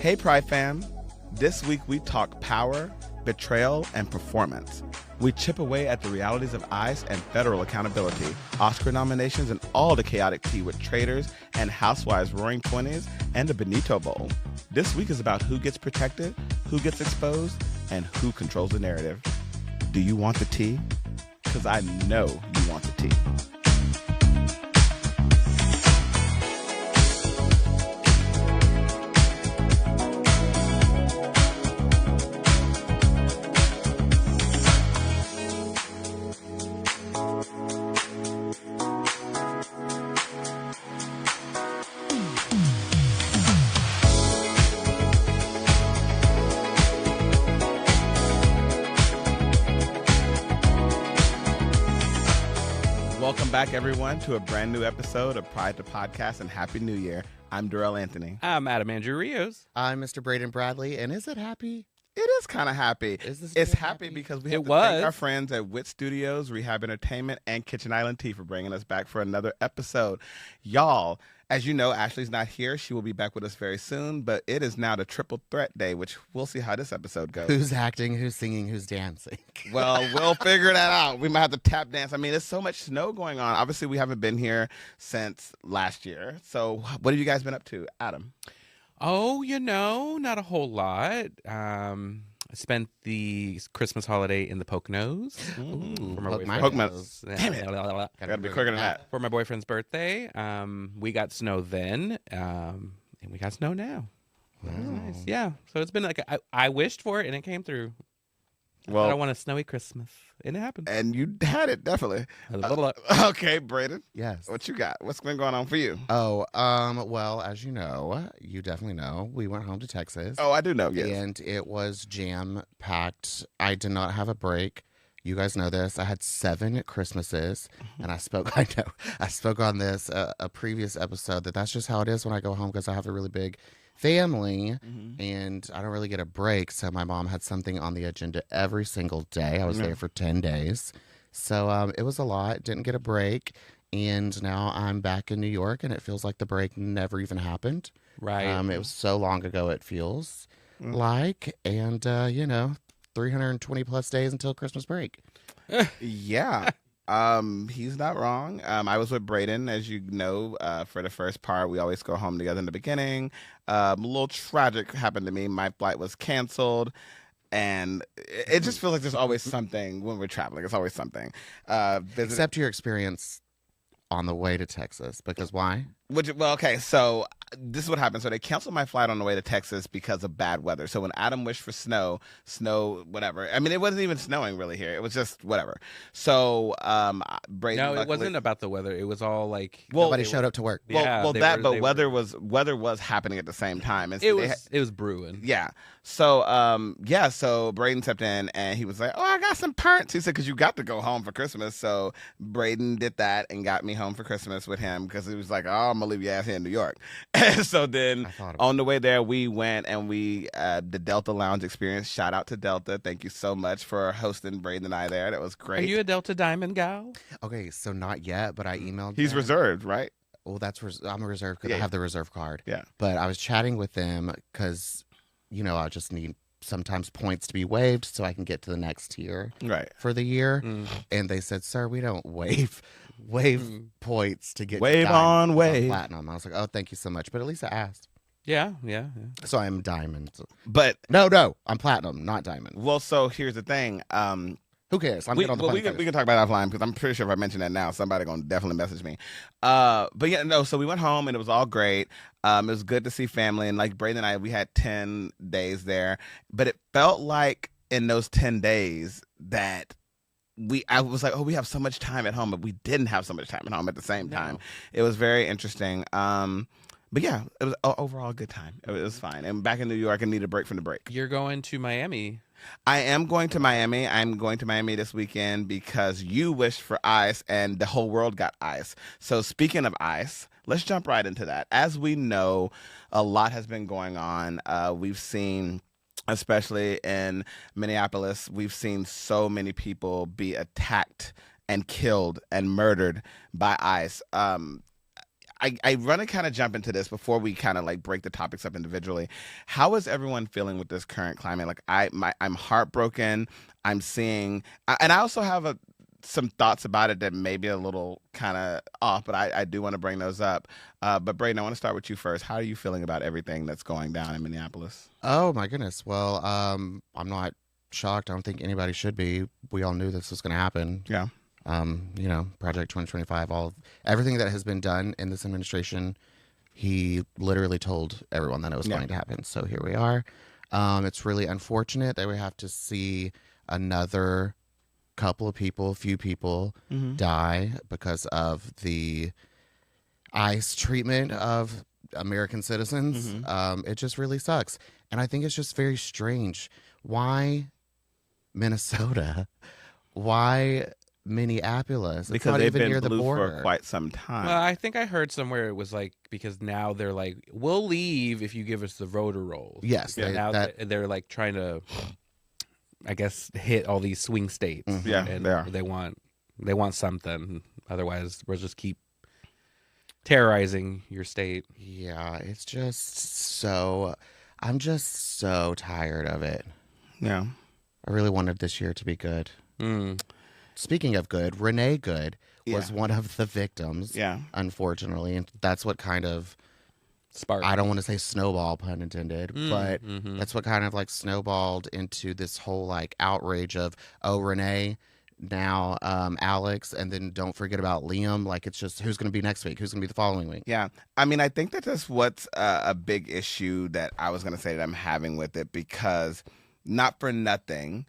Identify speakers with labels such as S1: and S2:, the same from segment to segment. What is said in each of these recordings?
S1: Hey Pride fam, this week we talk power, betrayal, and performance. We chip away at the realities of ICE and federal accountability, Oscar nominations, and all the chaotic tea with Traitors and Housewives Roaring 20s and the Benito Bowl. This week is about who gets protected, who gets exposed, and who controls the narrative. Do you want the tea? Because I know you want the tea. Welcome back, everyone, to a brand new episode of Pride to Podcast, and Happy New Year. I'm Darrell Anthony.
S2: I'm Adam Andrew Rios.
S3: I'm Mr. Braden Bradley, and is it happy?
S1: It is kind of happy. It's happy because we have to thank our friends at Wit Studios, Rehab Entertainment, and Kitchen Island Tea for bringing us back for another episode. Y'all, as you know, Ashley's not here. She will be back with us very soon, but it is now the Triple Threat Day, which we'll see how this episode goes.
S3: Who's acting, who's singing, who's dancing?
S1: Well, we'll figure that out. We might have to tap dance. I mean, there's so much snow going on. Obviously, we haven't been here since last year. So what have you guys been up to, Adam?
S2: Oh, not a whole lot. I spent the Christmas holiday in the Poconos.
S3: Ooh,
S2: for my
S1: Poconos.
S2: boyfriend's-
S1: Damn it. Gotta be quicker than that.
S2: For my boyfriend's birthday. We got snow then, and we got snow now. That was nice. Yeah. So it's been like I wished for it, and it came through.
S1: Well,
S2: I want a snowy Christmas, and it happened.
S1: and you had it, definitely. Okay, Braden.
S3: Yes.
S1: What you got? What's been going on for you?
S3: Oh, well, as you know, you definitely know, we went home to Texas.
S1: Oh, I do know, yes.
S3: And it was jam-packed. I did not have a break. You guys know this. I had 7 Christmases, and I spoke on this, a previous episode, that's just how it is when I go home because I have a really big family and I don't really get a break. So my mom had something on the agenda every single day. I was there for 10 days. So it was a lot. Didn't get a break. And now I'm back in New York and it feels like the break never even happened.
S2: Right.
S3: It was so long ago it feels like. And, 320 plus days until Christmas break.
S1: Yeah. He's not wrong. I was with Braden, as you know, for the first part. We always go home together in the beginning. A little tragic happened to me. My flight was canceled. And it just feels like there's always something when we're traveling. It's always something.
S3: Except your experience on the way to Texas. Because why?
S1: Okay, so this is what happened. So they canceled my flight on the way to Texas because of bad weather. So when Adam wished for snow, whatever. I mean, it wasn't even snowing really here. It was just whatever. So Braden.
S2: No, it wasn't about the weather. It was all like
S3: Nobody showed up to work.
S1: Weather was happening at the same time. And so
S2: it was brewing.
S1: Yeah. So so Braden stepped in and he was like, "Oh, I got some parts." He said, "Because you got to go home for Christmas." So Braden did that and got me home for Christmas with him because he was like, "Oh, I'm gonna leave your ass here in New York." And so then on the way there, we went and the Delta Lounge experience. Shout out to Delta. Thank you so much for hosting Braden and I there. That was great.
S2: Are you a Delta Diamond gal?
S3: Okay, so not yet, but I emailed
S1: He's
S3: them.
S1: reserved, right?
S3: Well, I'm a reserve because I have the reserve card.
S1: Yeah.
S3: But I was chatting with them because, I just need sometimes points to be waived so I can get to the next tier for the year. And they said, "Sir, we don't waive points to get
S1: wave
S3: to
S1: on wave
S3: platinum." I was like, "Oh, thank you so much." But at least I asked.
S2: Yeah.
S3: So I'm diamond.
S1: But
S3: no, I'm platinum, not diamond.
S1: Well, so here's the thing.
S3: Who cares? I'm good on the
S1: we can talk about it offline because I'm pretty sure if I mention that now, somebody gonna definitely message me. But yeah, no. So we went home and it was all great. It was good to see family, and like Braden and I, we had 10 days there. But it felt like in those 10 days that I was like, oh, we have so much time at home, but we didn't have so much time at home at the same time. It was very interesting. But yeah, it was overall a good time. It was fine. And back in New York, I need a break from the break.
S2: You're going to Miami.
S1: I am going to Miami. I'm going to Miami this weekend because you wished for ice and the whole world got ice. So speaking of ice, let's jump right into that. As we know, a lot has been going on. We've seen, especially in Minneapolis, we've seen so many people be attacked and killed and murdered by ICE. I want to kind of jump into this before we kind of like break the topics up individually. How is everyone feeling with this current climate? Like I'm heartbroken. I'm seeing, and I also have some thoughts about it that may be a little kind of off, but I do want to bring those up. But Braden, I want to start with you first. How are you feeling about everything that's going down in Minneapolis?
S3: Oh my goodness. Well, I'm not shocked. I don't think anybody should be. We all knew this was going to happen.
S1: Yeah.
S3: Project 2025, everything that has been done in this administration, he literally told everyone that it was going to happen. So here we are. It's really unfortunate that we have to see another few people die because of the ICE treatment of American citizens. It just really sucks. And I think it's just very strange. Why Minnesota? Why Minneapolis?
S1: Because they've been blue for quite some time.
S2: Well, I think I heard somewhere it was like because now they're like, we'll leave if you give us the voter rolls.
S3: Yes.
S2: Yeah, they're like trying to, I guess, hit all these swing states.
S1: Yeah,
S2: and
S1: they are.
S2: They want something. Otherwise, we'll just keep terrorizing your state.
S3: Yeah, it's just so. I'm just so tired of it.
S1: Yeah.
S3: I really wanted this year to be good. Speaking of good, Renee Good was one of the victims.
S1: Yeah.
S3: Unfortunately, and that's what kind of
S2: Spark.
S3: I don't want to say snowball, pun intended, but that's what kind of like snowballed into this whole like outrage of, oh, Renee, now Alex, and then don't forget about Liam. Like, it's just who's going to be next week? Who's going to be the following week?
S1: Yeah. I mean, I think that that's what's a big issue that I was going to say that I'm having with it, because not for nothing,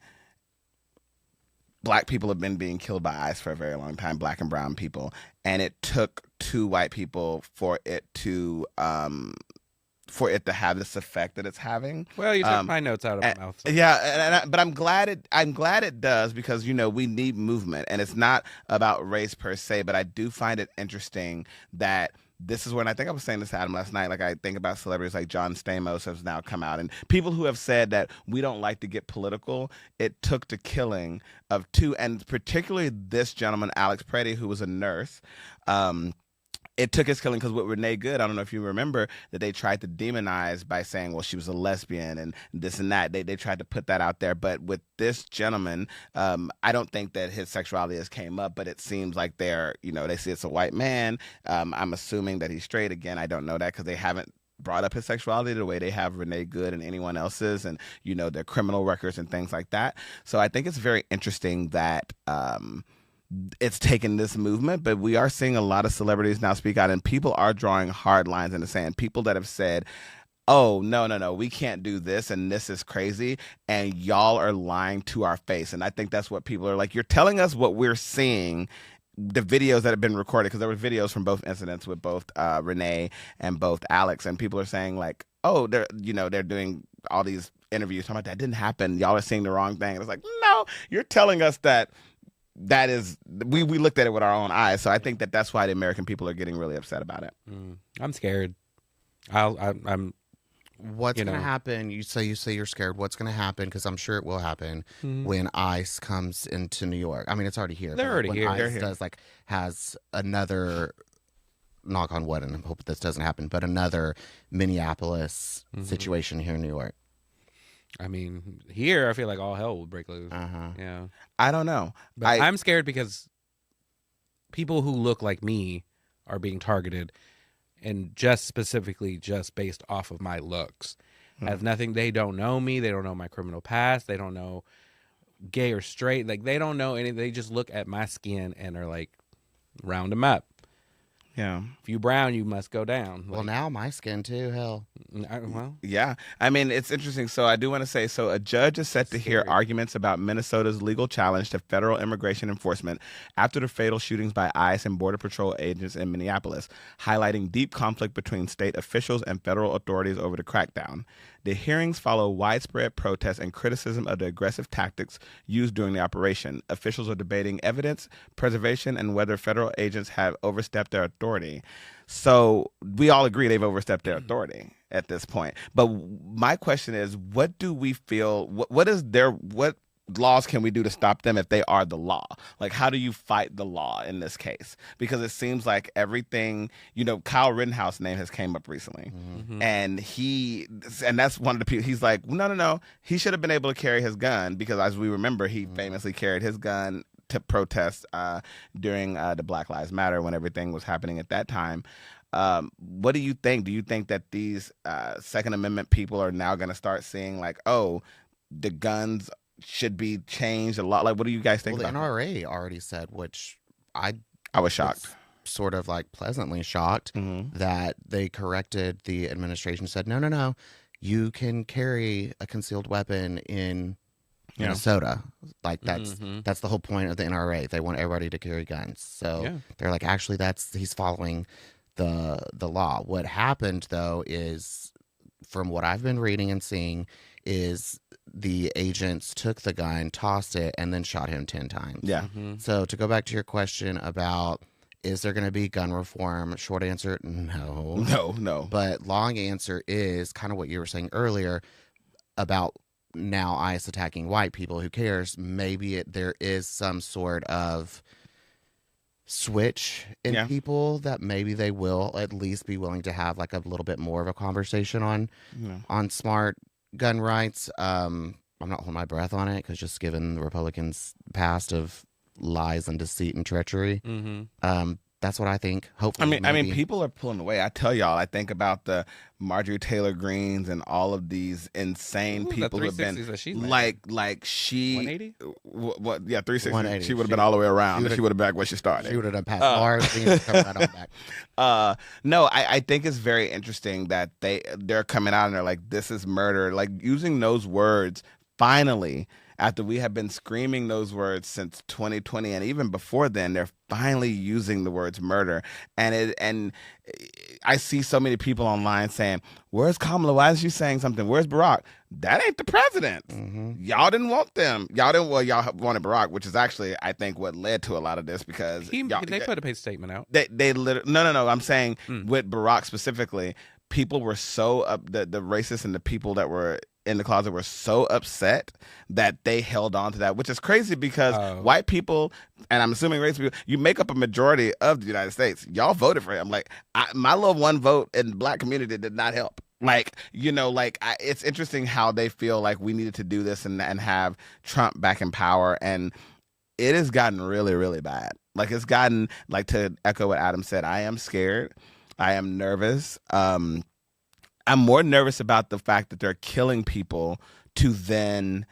S1: Black people have been being killed by ICE for a very long time, Black and brown people. And it took two white people for it to have this effect that it's having.
S2: Well, you took my notes out of my mouth. So.
S1: Yeah, but I'm glad it does, because we need movement, and it's not about race per se. But I do find it interesting that this is when, I think I was saying this to Adam last night, like I think about celebrities like John Stamos has now come out, and people who have said that we don't like to get political. It took the killing of two, and particularly this gentleman, Alex Preddy, who was a nurse. It took his killing because with Renee Good, I don't know if you remember, that they tried to demonize by saying, well, she was a lesbian and this and that. They tried to put that out there. But with this gentleman, I don't think that his sexuality has came up, but it seems like they see it's a white man. I'm assuming that he's straight. Again, I don't know that because they haven't brought up his sexuality the way they have Renee Good and anyone else's, and their criminal records and things like that. So I think it's very interesting that it's taken this movement, but we are seeing a lot of celebrities now speak out, and people are drawing hard lines in the sand. People that have said, oh, no, we can't do this, and this is crazy, and y'all are lying to our face. And I think that's what people are like. You're telling us what we're seeing, the videos that have been recorded, because there were videos from both incidents with both Renee and both Alex, and people are saying like, oh, they're doing all these interviews talking about that didn't happen. Y'all are seeing the wrong thing. And it's like, no, you're telling us that is we looked at it with our own eyes. So I think that that's why the American people are getting really upset about it.
S2: I'm scared. I'm
S3: What's going to happen? You say you're scared. What's going to happen? Because I'm sure it will happen when ICE comes into New York. I mean, it's already here.
S2: They're already
S3: when
S2: here.
S3: ICE has another, knock on wood, and I hope this doesn't happen, but another Minneapolis situation here in New York.
S2: I mean, here I feel like all hell will break loose. Yeah,
S1: I don't know.
S2: But I'm scared because people who look like me are being targeted, and just specifically just based off of my looks. Has nothing. They don't know me. They don't know my criminal past. They don't know gay or straight. Like, they don't know anything. They just look at my skin and are like, round them up.
S1: Yeah.
S2: If you brown, you must go down.
S3: Well, now my skin too. Hell.
S1: Yeah. I mean, it's interesting. So I do want to say, so a judge is set to hear arguments about Minnesota's legal challenge to federal immigration enforcement after the fatal shootings by ICE and Border Patrol agents in Minneapolis, highlighting deep conflict between state officials and federal authorities over the crackdown. The hearings follow widespread protests and criticism of the aggressive tactics used during the operation. Officials are debating evidence, preservation, and whether federal agents have overstepped their authority. So we all agree they've overstepped their authority at this point. But my question is, what do we feel? What laws can we do to stop them if they are the law? Like, how do you fight the law in this case? Because it seems like everything, Kyle Rittenhouse name has came up recently.
S2: Mm-hmm.
S1: And that's one of the people, he's like, no. He should have been able to carry his gun because as we remember, he famously carried his gun to protest during the Black Lives Matter when everything was happening at that time. What do you think? Do you think that these Second Amendment people are now going to start seeing like, oh, the guns should be changed a lot? Like, what do you guys think
S3: Well, the
S1: about
S3: NRA already said, which I
S1: was shocked.
S3: Sort of like pleasantly shocked that they corrected the administration, said, no, you can carry a concealed weapon in Minnesota. Like that's the whole point of the NRA. They want everybody to carry guns. So they're like, actually, he's following the law. What happened though is, from what I've been reading and seeing, is the agents took the gun, tossed it, and then shot him 10 times.
S1: Yeah.
S3: So to go back to your question about, is there going to be gun reform? Short answer, no.
S1: No.
S3: But long answer is kind of what you were saying earlier about now ICE attacking white people. Who cares? Maybe there is some sort of switch in people that maybe they will at least be willing to have like a little bit more of a conversation on smart gun rights. I'm not holding my breath on it because just given the Republicans' past of lies and deceit and treachery, that's what I think. Hopefully,
S1: I mean, people are pulling away. I tell y'all, I think about the Marjorie Taylor Greens and all of these insane people who have been like she
S2: 180.
S1: What? Yeah, 360.
S3: 180.
S1: She would have been all the way around. She would have been back where she started.
S3: She would have done past bars. Come right on back.
S1: No, I think it's very interesting that they're coming out and they're like, this is murder. Like using those words finally. After we have been screaming those words since 2020, and even before then, they're finally using the words murder. And I see so many people online saying, "Where's Kamala? Why is she saying something? Where's Barack?" That ain't the president. Y'all didn't want them. Y'all wanted Barack, which is actually, I think, what led to a lot of this because
S2: they put a statement out.
S1: They literally no. I'm saying with Barack specifically, people were so the racists and the people that were in the closet were so upset that they held on to that, which is crazy because white people, and I'm assuming race people, you make up a majority of the United States. Y'all voted for him. Like my little one vote in the black community did not help. Like, it's interesting how they feel like we needed to do this and have Trump back in power. And it has gotten really, really bad. Like it's gotten, like, to echo what Adam said, I am scared. I am nervous. I'm more nervous about the fact that they're killing people to then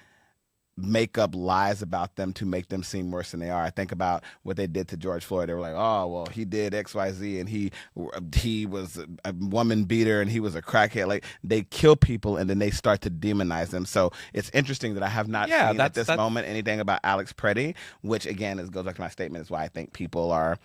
S1: make up lies about them to make them seem worse than they are. I think about what they did to George Floyd. They were like, oh, well, he did XYZ and he was a woman beater and he was a crackhead. Like, they kill people and then they start to demonize them. So it's interesting that I have not seen at this moment anything about Alex Preddy, which again goes back to my statement, is why I think people are...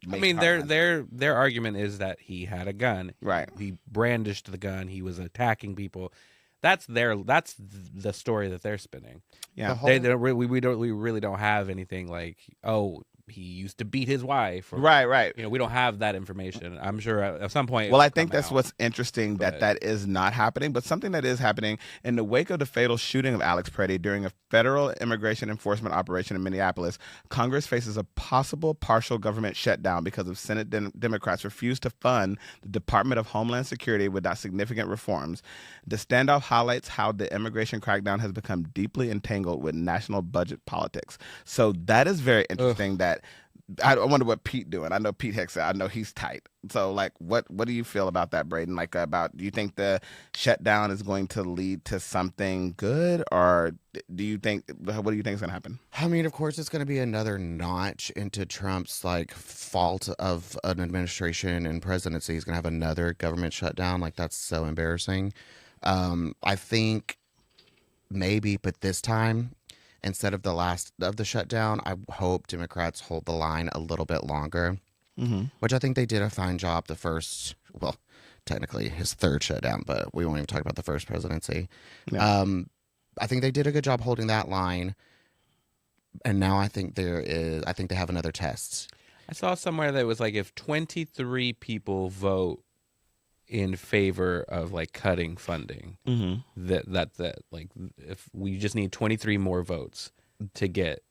S2: I mean, their argument is that he had a gun.
S1: Right.
S2: He brandished the gun. He was attacking people. That's the story that they're spinning.
S1: Yeah.
S2: We really don't have anything like, oh, he used to beat his wife. Or,
S1: right.
S2: We don't have that information. I'm sure at some point.
S1: Well, I think that's what's interesting, that is not happening. But something that is happening in the wake of the fatal shooting of Alex Preddy during a federal immigration enforcement operation in Minneapolis, Congress faces a possible partial government shutdown because of Senate Democrats refuse to fund the Department of Homeland Security without significant reforms. The standoff highlights how the immigration crackdown has become deeply entangled with national budget politics. So that is very interesting. That I wonder what Pete doing. I know Pete Hexer. I know he's tight. So, like, what do you feel about that, Braden? Like, do you think the shutdown is going to lead to something good, or what do you think is going to happen?
S3: I mean, of course, it's going to be another notch into Trump's like fault of an administration and presidency. He's going to have another government shutdown. Like, that's so embarrassing. I think maybe, but this time, instead of the last of the shutdown, I hope Democrats hold the line a little bit longer, which I think they did a fine job the first, well, technically his third shutdown, but we won't even talk about the first presidency. Yeah. I think they did a good job holding that line. And now I think they have another test.
S2: I saw somewhere that was like if 23 people vote in favor of like cutting funding.
S1: Mm-hmm.
S2: That like if we just need 23 more votes to get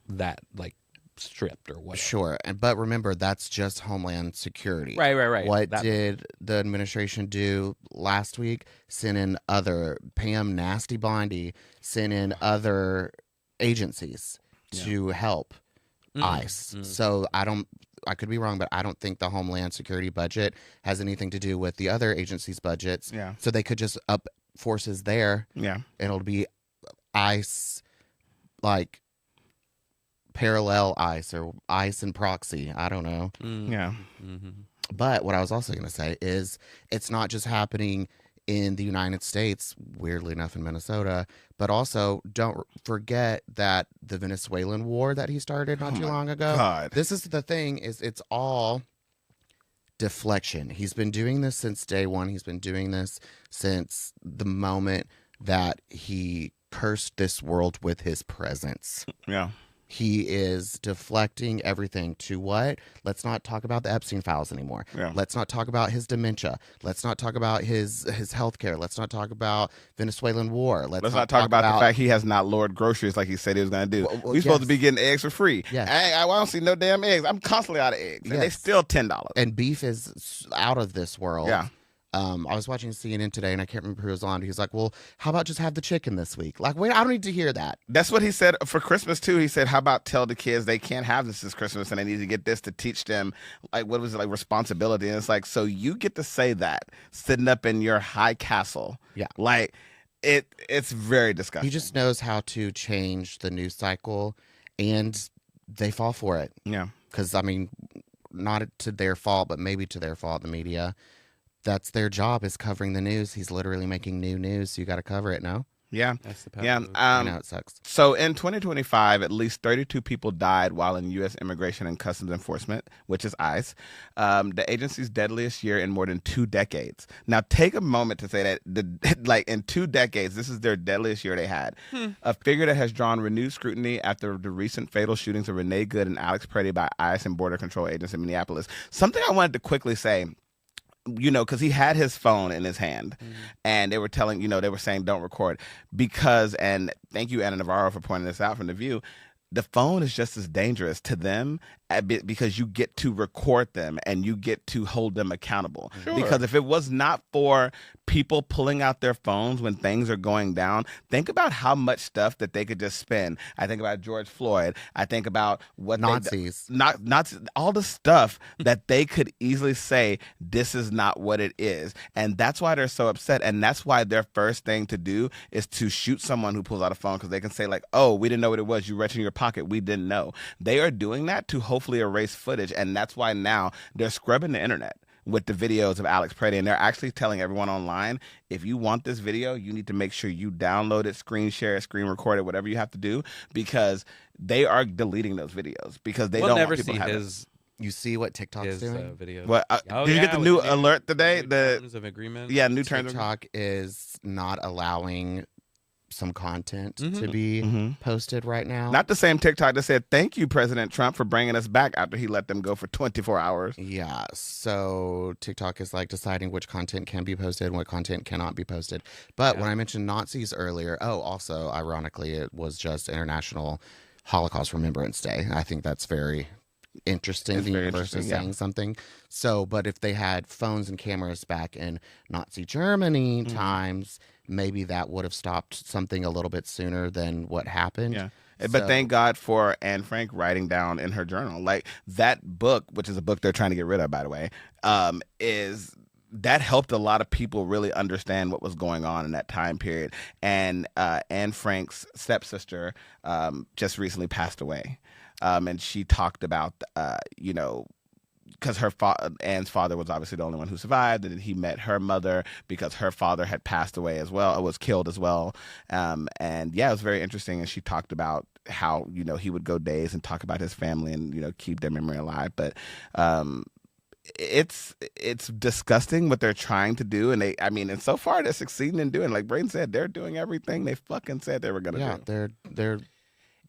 S2: that like stripped or whatever.
S3: Sure, but remember that's just Homeland Security.
S2: Right.
S3: What did the administration do last week? Send in other Pam Nasty Bondi, send in other agencies to help ICE. So I could be wrong, but I don't think the Homeland Security budget has anything to do with the other agencies' budgets.
S1: Yeah.
S3: So they could just up forces there.
S1: Yeah.
S3: It'll be ICE, like parallel ICE or ICE and proxy. I don't know.
S1: Yeah.
S3: But what I was also going to say is it's not just happening in the United States, weirdly enough in Minnesota, but also don't forget that the Venezuelan war that he started not too long ago.
S1: God.
S3: This is the thing, is it's all deflection. He's been doing this since day one. He's been doing this since the moment that he cursed this world with his presence.
S1: Yeah.
S3: He is deflecting everything to what? Let's not talk about the Epstein files anymore.
S1: Yeah.
S3: Let's not talk about his dementia. Let's not talk about his health care. Let's not talk about Venezuelan war.
S1: Let's not talk about the fact he has not lowered groceries like he said he was going to do. We're supposed to be getting eggs for free.
S3: Yes.
S1: I don't see no damn eggs. I'm constantly out of eggs. And they still $10.
S3: And beef is out of this world.
S1: Yeah.
S3: I was watching CNN today, and I can't remember who was on. He was like, well, how about just have the chicken this week? Like, wait, I don't need to hear that.
S1: That's what he said for Christmas, too. He said, how about tell the kids they can't have this Christmas and they need to get this to teach them, like, what was it, like, responsibility. And it's like, so you get to say that sitting up in your high castle.
S3: Yeah.
S1: Like, it's very disgusting.
S3: He just knows how to change the news cycle, and they fall for it.
S1: Yeah.
S3: Because, I mean, not to their fault, but maybe to their fault, the media. That's their job, is covering the news. He's literally making new news, so you got to cover it, no?
S1: Yeah.
S2: That's the power.
S1: Yeah.
S3: I know it sucks.
S1: So in 2025, at least 32 people died while in U.S. Immigration and Customs Enforcement, which is ICE, the agency's deadliest year in more than 2 decades. Now, take a moment to say that, like, in 2 decades, this is their deadliest year they had. A figure that has drawn renewed scrutiny after the recent fatal shootings of Renee Good and Alex Preddy by ICE and Border Control agents in Minneapolis. Something I wanted to quickly say, you know, because he had his phone in his hand and they were telling, you know, they were saying don't record because, and thank you, Anna Navarro, for pointing this out from The View, the phone is just as dangerous to them because you get to record them and you get to hold them accountable.
S2: Sure.
S1: Because if it was not for people pulling out their phones when things are going down, think about how much stuff that they could just spend. I think about George Floyd. I think about what
S3: Nazis.
S1: Nazis, all the stuff that they could easily say, this is not what it is. And that's why they're so upset. And that's why their first thing to do is to shoot someone who pulls out a phone, because they can say, like, oh, we didn't know what it was. You reached in your pocket. We didn't know. They are doing that to hopefully erase footage. And that's why now they're scrubbing the internet with the videos of Alex Preddy, and they're actually telling everyone online, if you want this video, you need to make sure you download it, screen share it, screen record it, whatever you have to do, because they are deleting those videos because they
S2: We'll
S1: don't
S2: never
S1: want people
S2: see
S1: to have
S2: his
S3: You see what TikTok's doing?
S2: videos.
S1: What, did you get the new alert today?
S2: New
S1: The
S2: terms of agreement.
S1: yeah, new terms.
S3: TikTok is not allowing some content to
S2: Mhm.
S3: be posted right now.
S1: Not the same TikTok that said, thank you, President Trump, for bringing us back after he let them go for 24 hours.
S3: Yeah, so TikTok is like deciding which content can be posted and what content cannot be posted. But when I mentioned Nazis earlier, also, ironically, it was just International Holocaust Remembrance Day. I think that's very interesting.
S1: It's
S3: The
S1: very
S3: universe is
S1: interesting, yeah.
S3: saying something. So, but if they had phones and cameras back in Nazi Germany times, maybe that would have stopped something a little bit sooner than what happened.
S1: Yeah. But thank God for Anne Frank writing down in her journal. Like, that book, which is a book they're trying to get rid of, by the way, that helped a lot of people really understand what was going on in that time period. And Anne Frank's stepsister just recently passed away. And she talked about, because Anne's father was obviously the only one who survived, and he met her mother because her father had passed away as well, was killed as well. And yeah, it was very interesting. And she talked about how, he would go days and talk about his family and, keep their memory alive. But it's disgusting what they're trying to do. And and so far they're succeeding in doing, like Brayden said, they're doing everything they fucking said they were going to do.
S3: They're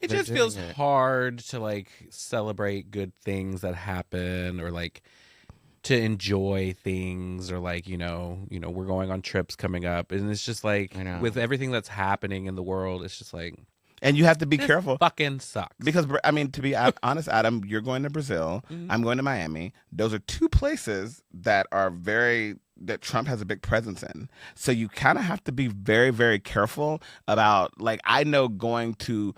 S2: It
S3: They're
S2: just feels
S3: doing it.
S2: hard to like celebrate good things that happen, or like to enjoy things, or like, we're going on trips coming up, and it's just like,
S3: I know.
S2: with everything that's happening in the world, it's just like,
S1: And you have to be
S2: this
S1: careful.
S2: fucking sucks.
S1: Because, I mean, to be honest, Adam, you're going to Brazil.
S2: Mhm.
S1: I'm going to Miami. Those are two places that that Trump has a big presence in. So you kind of have to be very, very careful about, like, I know going to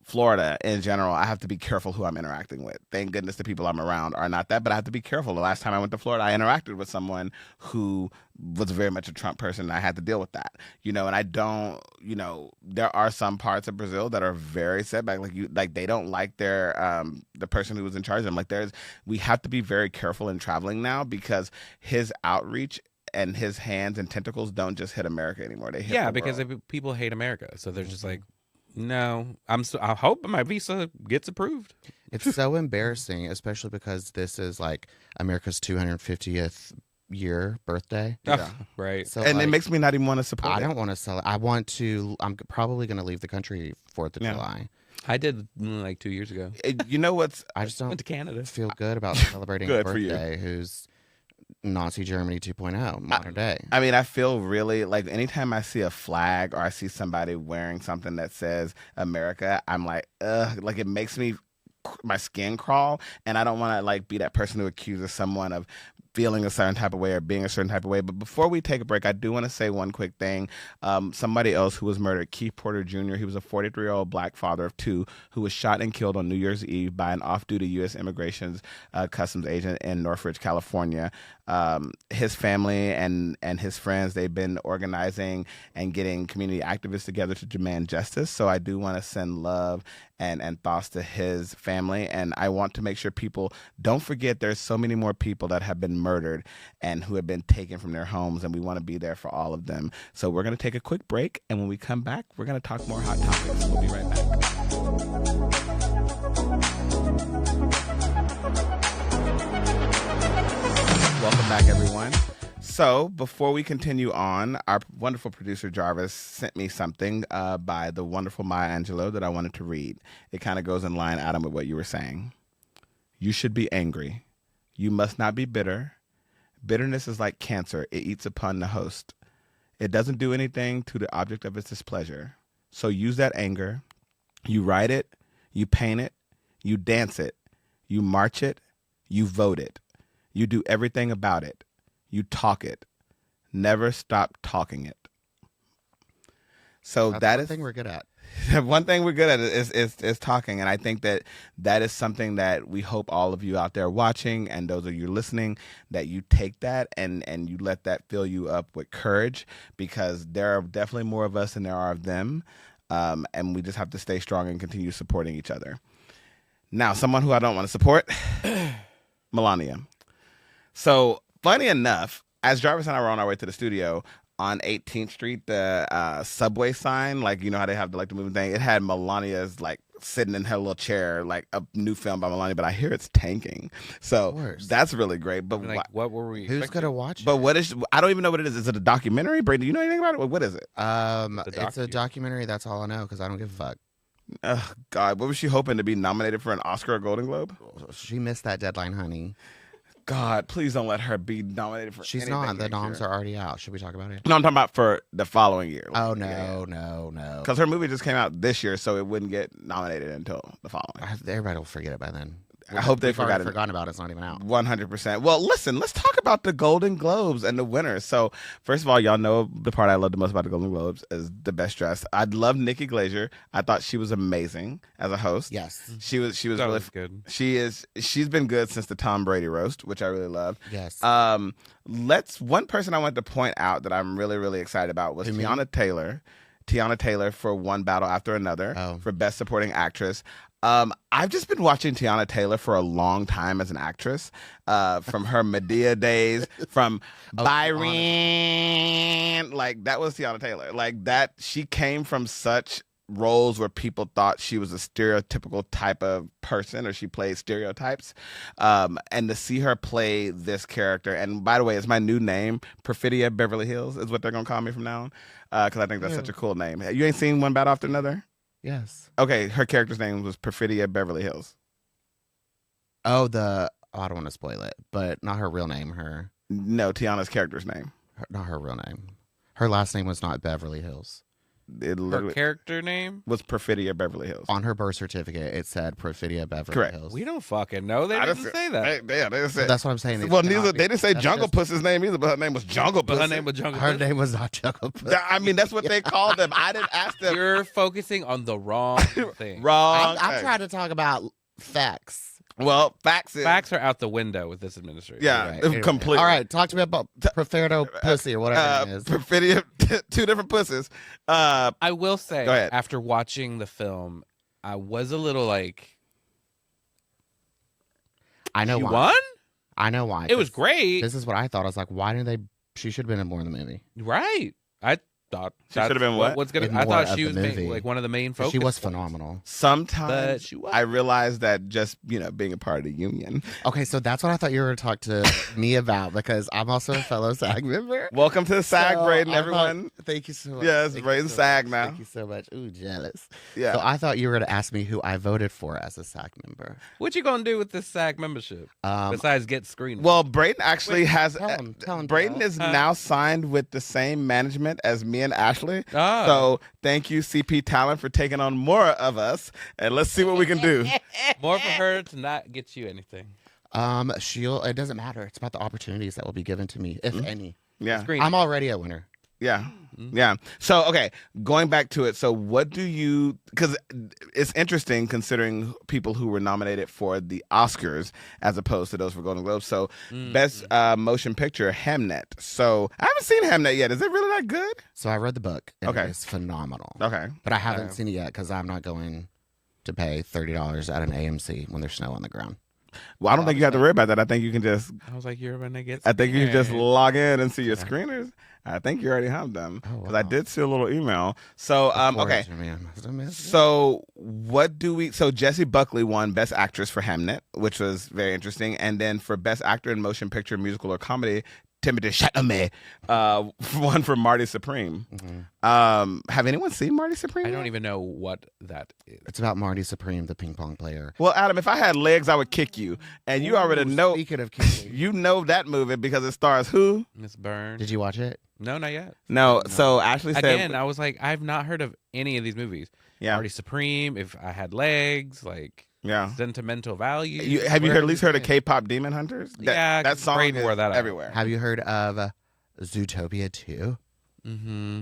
S1: Florida in general, I have to be careful who I'm interacting with. Thank goodness the people I'm around are not that, but I have to be careful. The last time I went to Florida, I interacted with someone who was very much a Trump person, and I had to deal with that. And I don't, there are some parts of Brazil that are very setback. Like they don't like the person who was in charge of them. Like we have to be very careful in traveling now, because his outreach and his hands and tentacles don't just hit America anymore. They hit the
S2: because
S1: world.
S2: people hate America, so they're just like, no, I hope my visa gets approved.
S3: It's so embarrassing, especially because this is like America's 250th year birthday.
S1: Yeah.
S2: Right.
S3: So
S1: And it
S3: like,
S1: makes me not even want to support
S3: I
S1: it.
S3: don't want to sell it. I'm probably going to leave the country 4th of
S1: Yeah.
S3: July.
S2: I did like 2 years ago.
S1: You know what's
S3: I just
S2: Went
S3: don't
S2: to Canada.
S3: feel good about celebrating a
S1: Good for you.
S3: birthday who's Nazi Germany 2.0, modern day.
S1: I mean, I feel really like anytime I see a flag or I see somebody wearing something that says America, I'm like, ugh, like it makes my skin crawl, and I don't want to like be that person who accuses someone of feeling a certain type of way or being a certain type of way. But before we take a break, I do want to say one quick thing. Somebody else who was murdered, Keith Porter Jr., he was a 43-year-old black father of two who was shot and killed on New Year's Eve by an off-duty U.S. Immigration's customs agent in Northridge, California. His family and his friends, they've been organizing and getting community activists together to demand justice. So I do want to send love and thoughts to his family. And I want to make sure people don't forget there's so many more people that have been murdered and who have been taken from their homes, and we want to be there for all of them. So we're going to take a quick break, and when we come back, we're going to talk more hot topics. We'll be right back. Welcome back, everyone. So before we continue on, our wonderful producer Jarvis sent me something by the wonderful Maya Angelou that I wanted to read. It kind of goes in line, Adam, with what you were saying. You should be angry. You must not be bitter. Bitterness is like cancer. It eats upon the host. It doesn't do anything to the object of its displeasure. So use that anger. You write it. You paint it. You dance it. You march it. You vote it. You do everything about it. You talk it. Never stop talking it. So
S3: That's
S1: one
S3: thing we're good at.
S1: one thing we're good at is talking, and I think that is something that we hope all of you out there watching and those of you listening, that you take that and you let that fill you up with courage, because there are definitely more of us than there are of them, and we just have to stay strong and continue supporting each other. Now, someone who I don't want to support, Melania. So, funny enough, as Jarvis and I were on our way to the studio, on 18th Street, the subway sign, like, you know how they have the moving thing, it had Melania's like sitting in her little chair, like a new film by Melania, but I hear it's tanking. So that's really great. But
S2: Like, what were we
S3: Who's
S2: expecting?
S3: gonna watch it?
S1: but what is, I don't even know what it is. Is it a documentary? Brady, do you know anything about it? What is it?
S3: It's a documentary. That's all I know because I don't give a fuck.
S1: Oh, God, what was she hoping to be nominated for an Oscar or Golden Globe?
S3: She missed that deadline, honey.
S1: God, please don't let her be nominated for
S3: She's
S1: anything
S3: not. The
S1: next
S3: noms
S1: year.
S3: are already out. Should we talk about it?
S1: No, I'm talking about for the following year.
S3: Oh no.
S1: Because her movie just came out this year, so it wouldn't get nominated until the following.
S3: Everybody will forget it by then.
S1: I hope they
S3: We've already
S1: forgot it.
S3: forgotten about it. It's not even out.
S1: 100%. Well, listen, let's talk about the Golden Globes and the winners. So, first of all, y'all know the part I love the most about the Golden Globes is the best dressed. I love Nikki Glaser. I thought she was amazing as a host.
S3: Yes.
S1: She was
S2: That
S1: really
S2: was good.
S1: she's been good since the Tom Brady roast, which I really love.
S3: Yes.
S1: One person I wanted to point out that I'm really, really excited about was
S3: Who, me?
S1: Tiana Taylor. Tiana Taylor for One Battle After Another for Best Supporting Actress. I've just been watching Tiana Taylor for a long time as an actress, from her Medea days, from Byron, like that was Tiana Taylor. Like that, she came from such roles where people thought she was a stereotypical type of person, or she played stereotypes, and to see her play this character, and by the way, it's my new name, Perfidia Beverly Hills is what they're gonna call me from now on, because I think that's such a cool name. You ain't seen One Battle After Another?
S3: Yes.
S1: Okay, her character's name was Perfidia Beverly Hills.
S3: Oh, the I don't want to spoil it, but not her real name.
S1: No, Tiana's character's name.
S3: Not her real name. Her last name was not Beverly Hills.
S1: It
S2: Her
S1: literally
S2: character name?
S1: was Perfidia Beverly Hills.
S3: On her birth certificate, it said Perfidia Beverly
S1: Correct.
S3: Hills.
S2: We don't fucking know. They
S1: I
S2: didn't
S1: just-
S2: say that.
S1: Yeah, they
S3: So
S1: said.
S3: that's what I'm saying. It
S1: Well,
S3: cannot
S1: neither
S3: be-
S1: they didn't say
S3: that's
S1: Jungle
S3: just-
S1: Puss's name either, but her name was Jungle
S2: But
S1: Pussy.
S2: her name was Jungle
S3: Her
S2: Pussy.
S3: name was not Jungle Pussy.
S1: I mean, that's what they called them. I didn't ask them.
S2: You're focusing on the wrong thing.
S1: Wrong.
S3: I'm trying to talk about facts.
S1: Well, facts is
S2: Facts are out the window with this administration.
S1: yeah,
S3: Right, anyway.
S1: completely.
S3: All right, talk to me about Preferdo Pussy or whatever it is.
S1: Perfidia, two different pussies.
S2: I will say,
S1: Go ahead.
S2: after watching the film, I was a little like,
S3: I know
S2: you
S3: why.
S2: won?
S3: I know why.
S2: It was great.
S3: This is what I thought. I was like, why didn't they? She should have been in more in the movie.
S2: Right. I thought
S1: She should have been what?
S2: What's gonna?
S3: In
S2: I
S3: more
S2: thought
S3: of
S2: she
S3: the
S2: was
S3: movie.
S2: like one of the main focus.
S3: She was
S2: points.
S3: phenomenal.
S1: Sometimes
S2: But she was.
S1: I realize that just being a part of the union.
S3: Okay, so that's what I thought you were going to talk to me about because I'm also a fellow SAG member.
S1: Welcome to the SAG,
S3: So
S1: Braden,
S3: I
S1: everyone.
S3: thought- thank you so much.
S1: Yes,
S3: Thank you
S1: Braden's
S3: so
S1: SAG
S3: much.
S1: now.
S3: Thank you so much. Ooh, jealous.
S1: Yeah.
S3: So I thought you were going to ask me who I voted for as a SAG member.
S2: What you gonna do with this SAG membership besides get screened?
S1: Well, Braden actually has.
S3: tell him,
S1: Braden
S3: Joe.
S1: is now signed with the same management as me and Ashley.
S2: Ah.
S1: So thank you, CP Talent, for taking on more of us, and let's see what we can do.
S2: more for her to not get you anything.
S3: It doesn't matter. It's about the opportunities that will be given to me, if any.
S1: Yeah.
S2: Screen.
S3: I'm already a winner.
S1: Yeah. Yeah. So, okay, going back to it. So, what do you, because it's interesting considering people who were nominated for the Oscars as opposed to those for Golden Globes. So, Best Motion Picture, Hamnet. So, I haven't seen Hamnet yet. Is it really that good?
S3: So I read the book. And
S1: Okay.
S3: It's phenomenal.
S1: Okay.
S3: But I haven't seen it yet because I'm not going to pay $30 at an AMC when there's snow on the ground.
S1: Well, I don't think you have to worry about that. I think you can just,
S2: I was like, you're gonna get.
S1: I think you can just
S2: screened.
S1: log in and see your screeners. I think you already have them
S3: Oh,
S1: because I
S3: wow.
S1: did see a little email. So, okay.
S3: Forward to me. I must have missed it.
S1: So what do we? So Jessie Buckley won Best Actress for Hamnet, which was very interesting, and then for Best Actor in Motion Picture, Musical, or Comedy, Timothée Chalamet won for Marty Supreme. Have anyone seen Marty Supreme?
S2: I
S1: yet?
S2: don't even know what that is.
S3: It's about Marty Supreme, the ping pong player.
S1: Well, Adam, if I had legs, I would kick you, and you already
S3: Ooh,
S1: know.
S3: Speaking of kicking,
S1: You know that movie because it stars who?
S2: Miss Byrne.
S3: did you watch it?
S2: No, not yet.
S1: No. So Ashley said,
S2: Again, I was like, I've not heard of any of these movies.
S1: yeah,
S2: Marty Supreme. If I had legs, like
S1: yeah.
S2: sentimental value.
S1: Have you
S2: Where
S1: at least heard of
S2: is it?
S1: K-pop Demon Hunters?
S2: Yeah,
S1: that song
S2: Braden
S1: is
S2: wore that out.
S1: everywhere.
S3: Have you heard of Zootopia 2?
S2: Mm-hmm.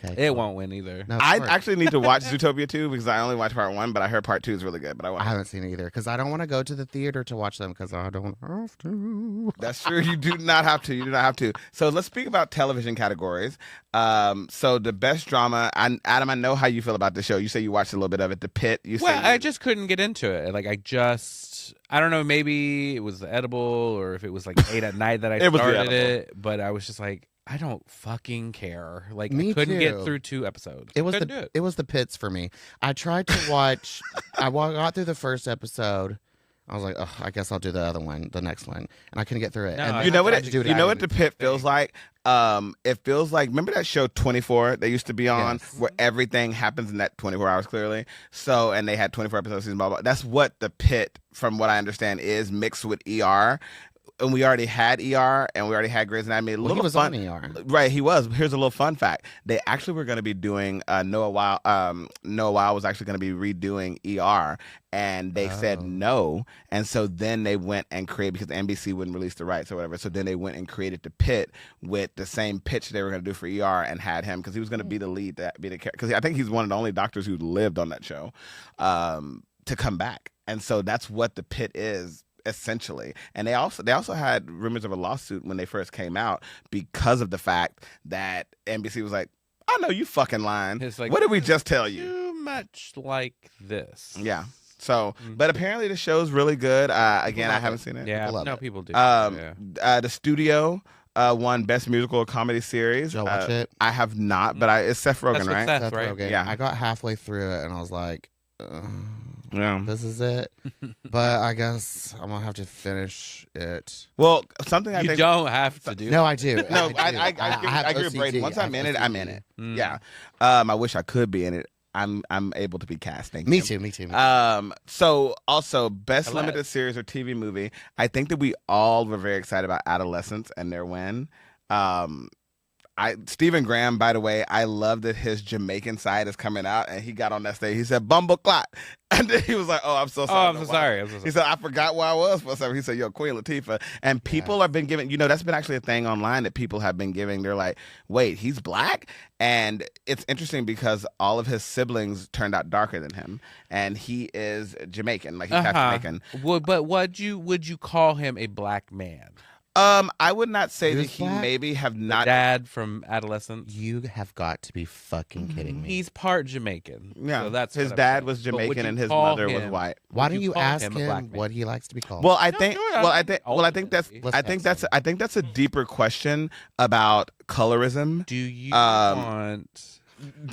S3: Okay.
S2: It
S3: cool.
S2: won't win either.
S3: No,
S1: I
S3: sorry.
S1: actually need to watch Zootopia 2 because I only watched part 1, but I heard part 2 is really good. But I
S3: I
S1: want.
S3: haven't seen it either because I don't want to go to the theater to watch them because I don't have to.
S1: That's true. You do not have to. You do not have to. So let's speak about television categories. So the best drama. Adam, I know how you feel about the show. You say you watched a little bit of it. The Pit. You
S2: Well,
S1: say
S2: I just couldn't get into it. Like, I don't know, maybe it was the edible or if it was like 8 at night that I
S1: It was the
S2: started
S1: edible.
S2: it, but I was just like, I don't fucking care. Like,
S3: Me
S2: I couldn't get
S3: too.
S2: through 2 episodes.
S3: It was
S2: couldn't do
S3: the
S2: it.
S3: it was the pits for me. I tried to watch. got through the first episode. I was like, oh, I guess I'll do the other one, the next one, and I couldn't get through it.
S2: No,
S3: and
S2: I-
S1: you know what
S3: I had to do it
S1: you know what
S3: after
S1: the Pit feels like. It feels like, remember that show 24 they used to be on,
S3: Yes.
S1: where everything happens in that 24 hours clearly. So, and they had 24 episodes season, blah blah. That's what the Pit, from what I understand, is mixed with ER. And we already had ER, and we already had Grey's Anatomy. A
S3: Well,
S1: little
S3: he was
S1: fun,
S3: on ER.
S1: Right, he was. Here's a little fun fact: they actually were going to be doing Noah Weil. Noah Weil was actually going to be redoing ER, and they said
S3: Oh.
S1: no. And so then they went and created, because NBC wouldn't release the rights or whatever. So then they went and created the Pit with the same pitch they were going to do for ER, and had him because he was going to be the lead, because I think he's one of the only doctors who lived on that show, to come back. And so that's what the Pit is, essentially. And they also had rumors of a lawsuit when they first came out because of the fact that NBC was like, I know you fucking lying.
S2: It's like,
S1: what did we just tell you?
S2: Too much like this.
S1: Yeah. So, but apparently the show's really good. Again, I
S3: love
S1: haven't
S3: it.
S1: seen it.
S2: Yeah,
S3: Love
S2: no,
S3: it.
S2: people do.
S1: The
S2: yeah.
S1: Studio won Best Musical or Comedy Series.
S3: Did y'all watch it?
S1: I have not, but it's Seth Rogen,
S2: That's with
S1: right?
S2: Seth,
S3: Seth
S2: right?
S3: Rogen.
S1: Yeah.
S3: I got halfway through it and I was like,
S1: Yeah.
S3: this is it. But I guess I'm gonna have to finish it.
S1: Well, something I
S2: You
S1: think.
S2: don't have to do.
S3: No, I do.
S1: No,
S3: do.
S1: I
S3: have
S1: agree with Braden.
S3: OCD.
S1: Once
S3: I
S1: I'm
S3: have
S1: in it, I'm in
S3: OCD.
S1: it.
S2: Mm.
S1: Yeah. I wish I could be in it. I'm able to be casting.
S3: Me
S1: him.
S3: too. Me too.
S1: So also best
S2: Hello.
S1: limited series or TV movie. I think that we all were very excited about Adolescence and their win. Stephen Graham, by the way, I love that his Jamaican side is coming out, and he got on that stage. He said, "Bumble clot," and then he was like, "Oh, I'm so sorry."
S2: Oh, I'm so sorry. I'm so
S1: He
S2: sorry.
S1: said, "I forgot where I was for a second." He said, "Yo, Queen Latifah," and people have been giving. That's been actually a thing online that people have been giving. They're like, "Wait, he's black," and it's interesting because all of his siblings turned out darker than him, and he is Jamaican, like he's half Jamaican.
S2: But would you call him a black man?
S1: I would not say that
S3: Who's
S1: he
S3: black?
S1: maybe have
S2: The
S1: not.
S2: dad from Adolescence.
S3: You have got to be fucking kidding me.
S2: He's part Jamaican.
S1: Yeah,
S2: so that's
S1: his
S2: what I'm
S1: dad
S2: saying.
S1: was
S2: But would
S1: Jamaican
S2: you
S1: and his
S2: call
S1: mother was
S2: him-
S1: white.
S3: Why
S2: would
S3: don't you
S2: call
S3: ask
S2: him a black
S3: him
S2: man?
S3: what he likes to be called?
S1: Well, I
S2: Don't
S1: think.
S2: do it.
S1: Well, I think. Well, I think that's.
S2: Let's
S1: I think
S3: text
S1: that's. I think that's a deeper question about colorism.
S2: Do you
S1: Um,
S2: want?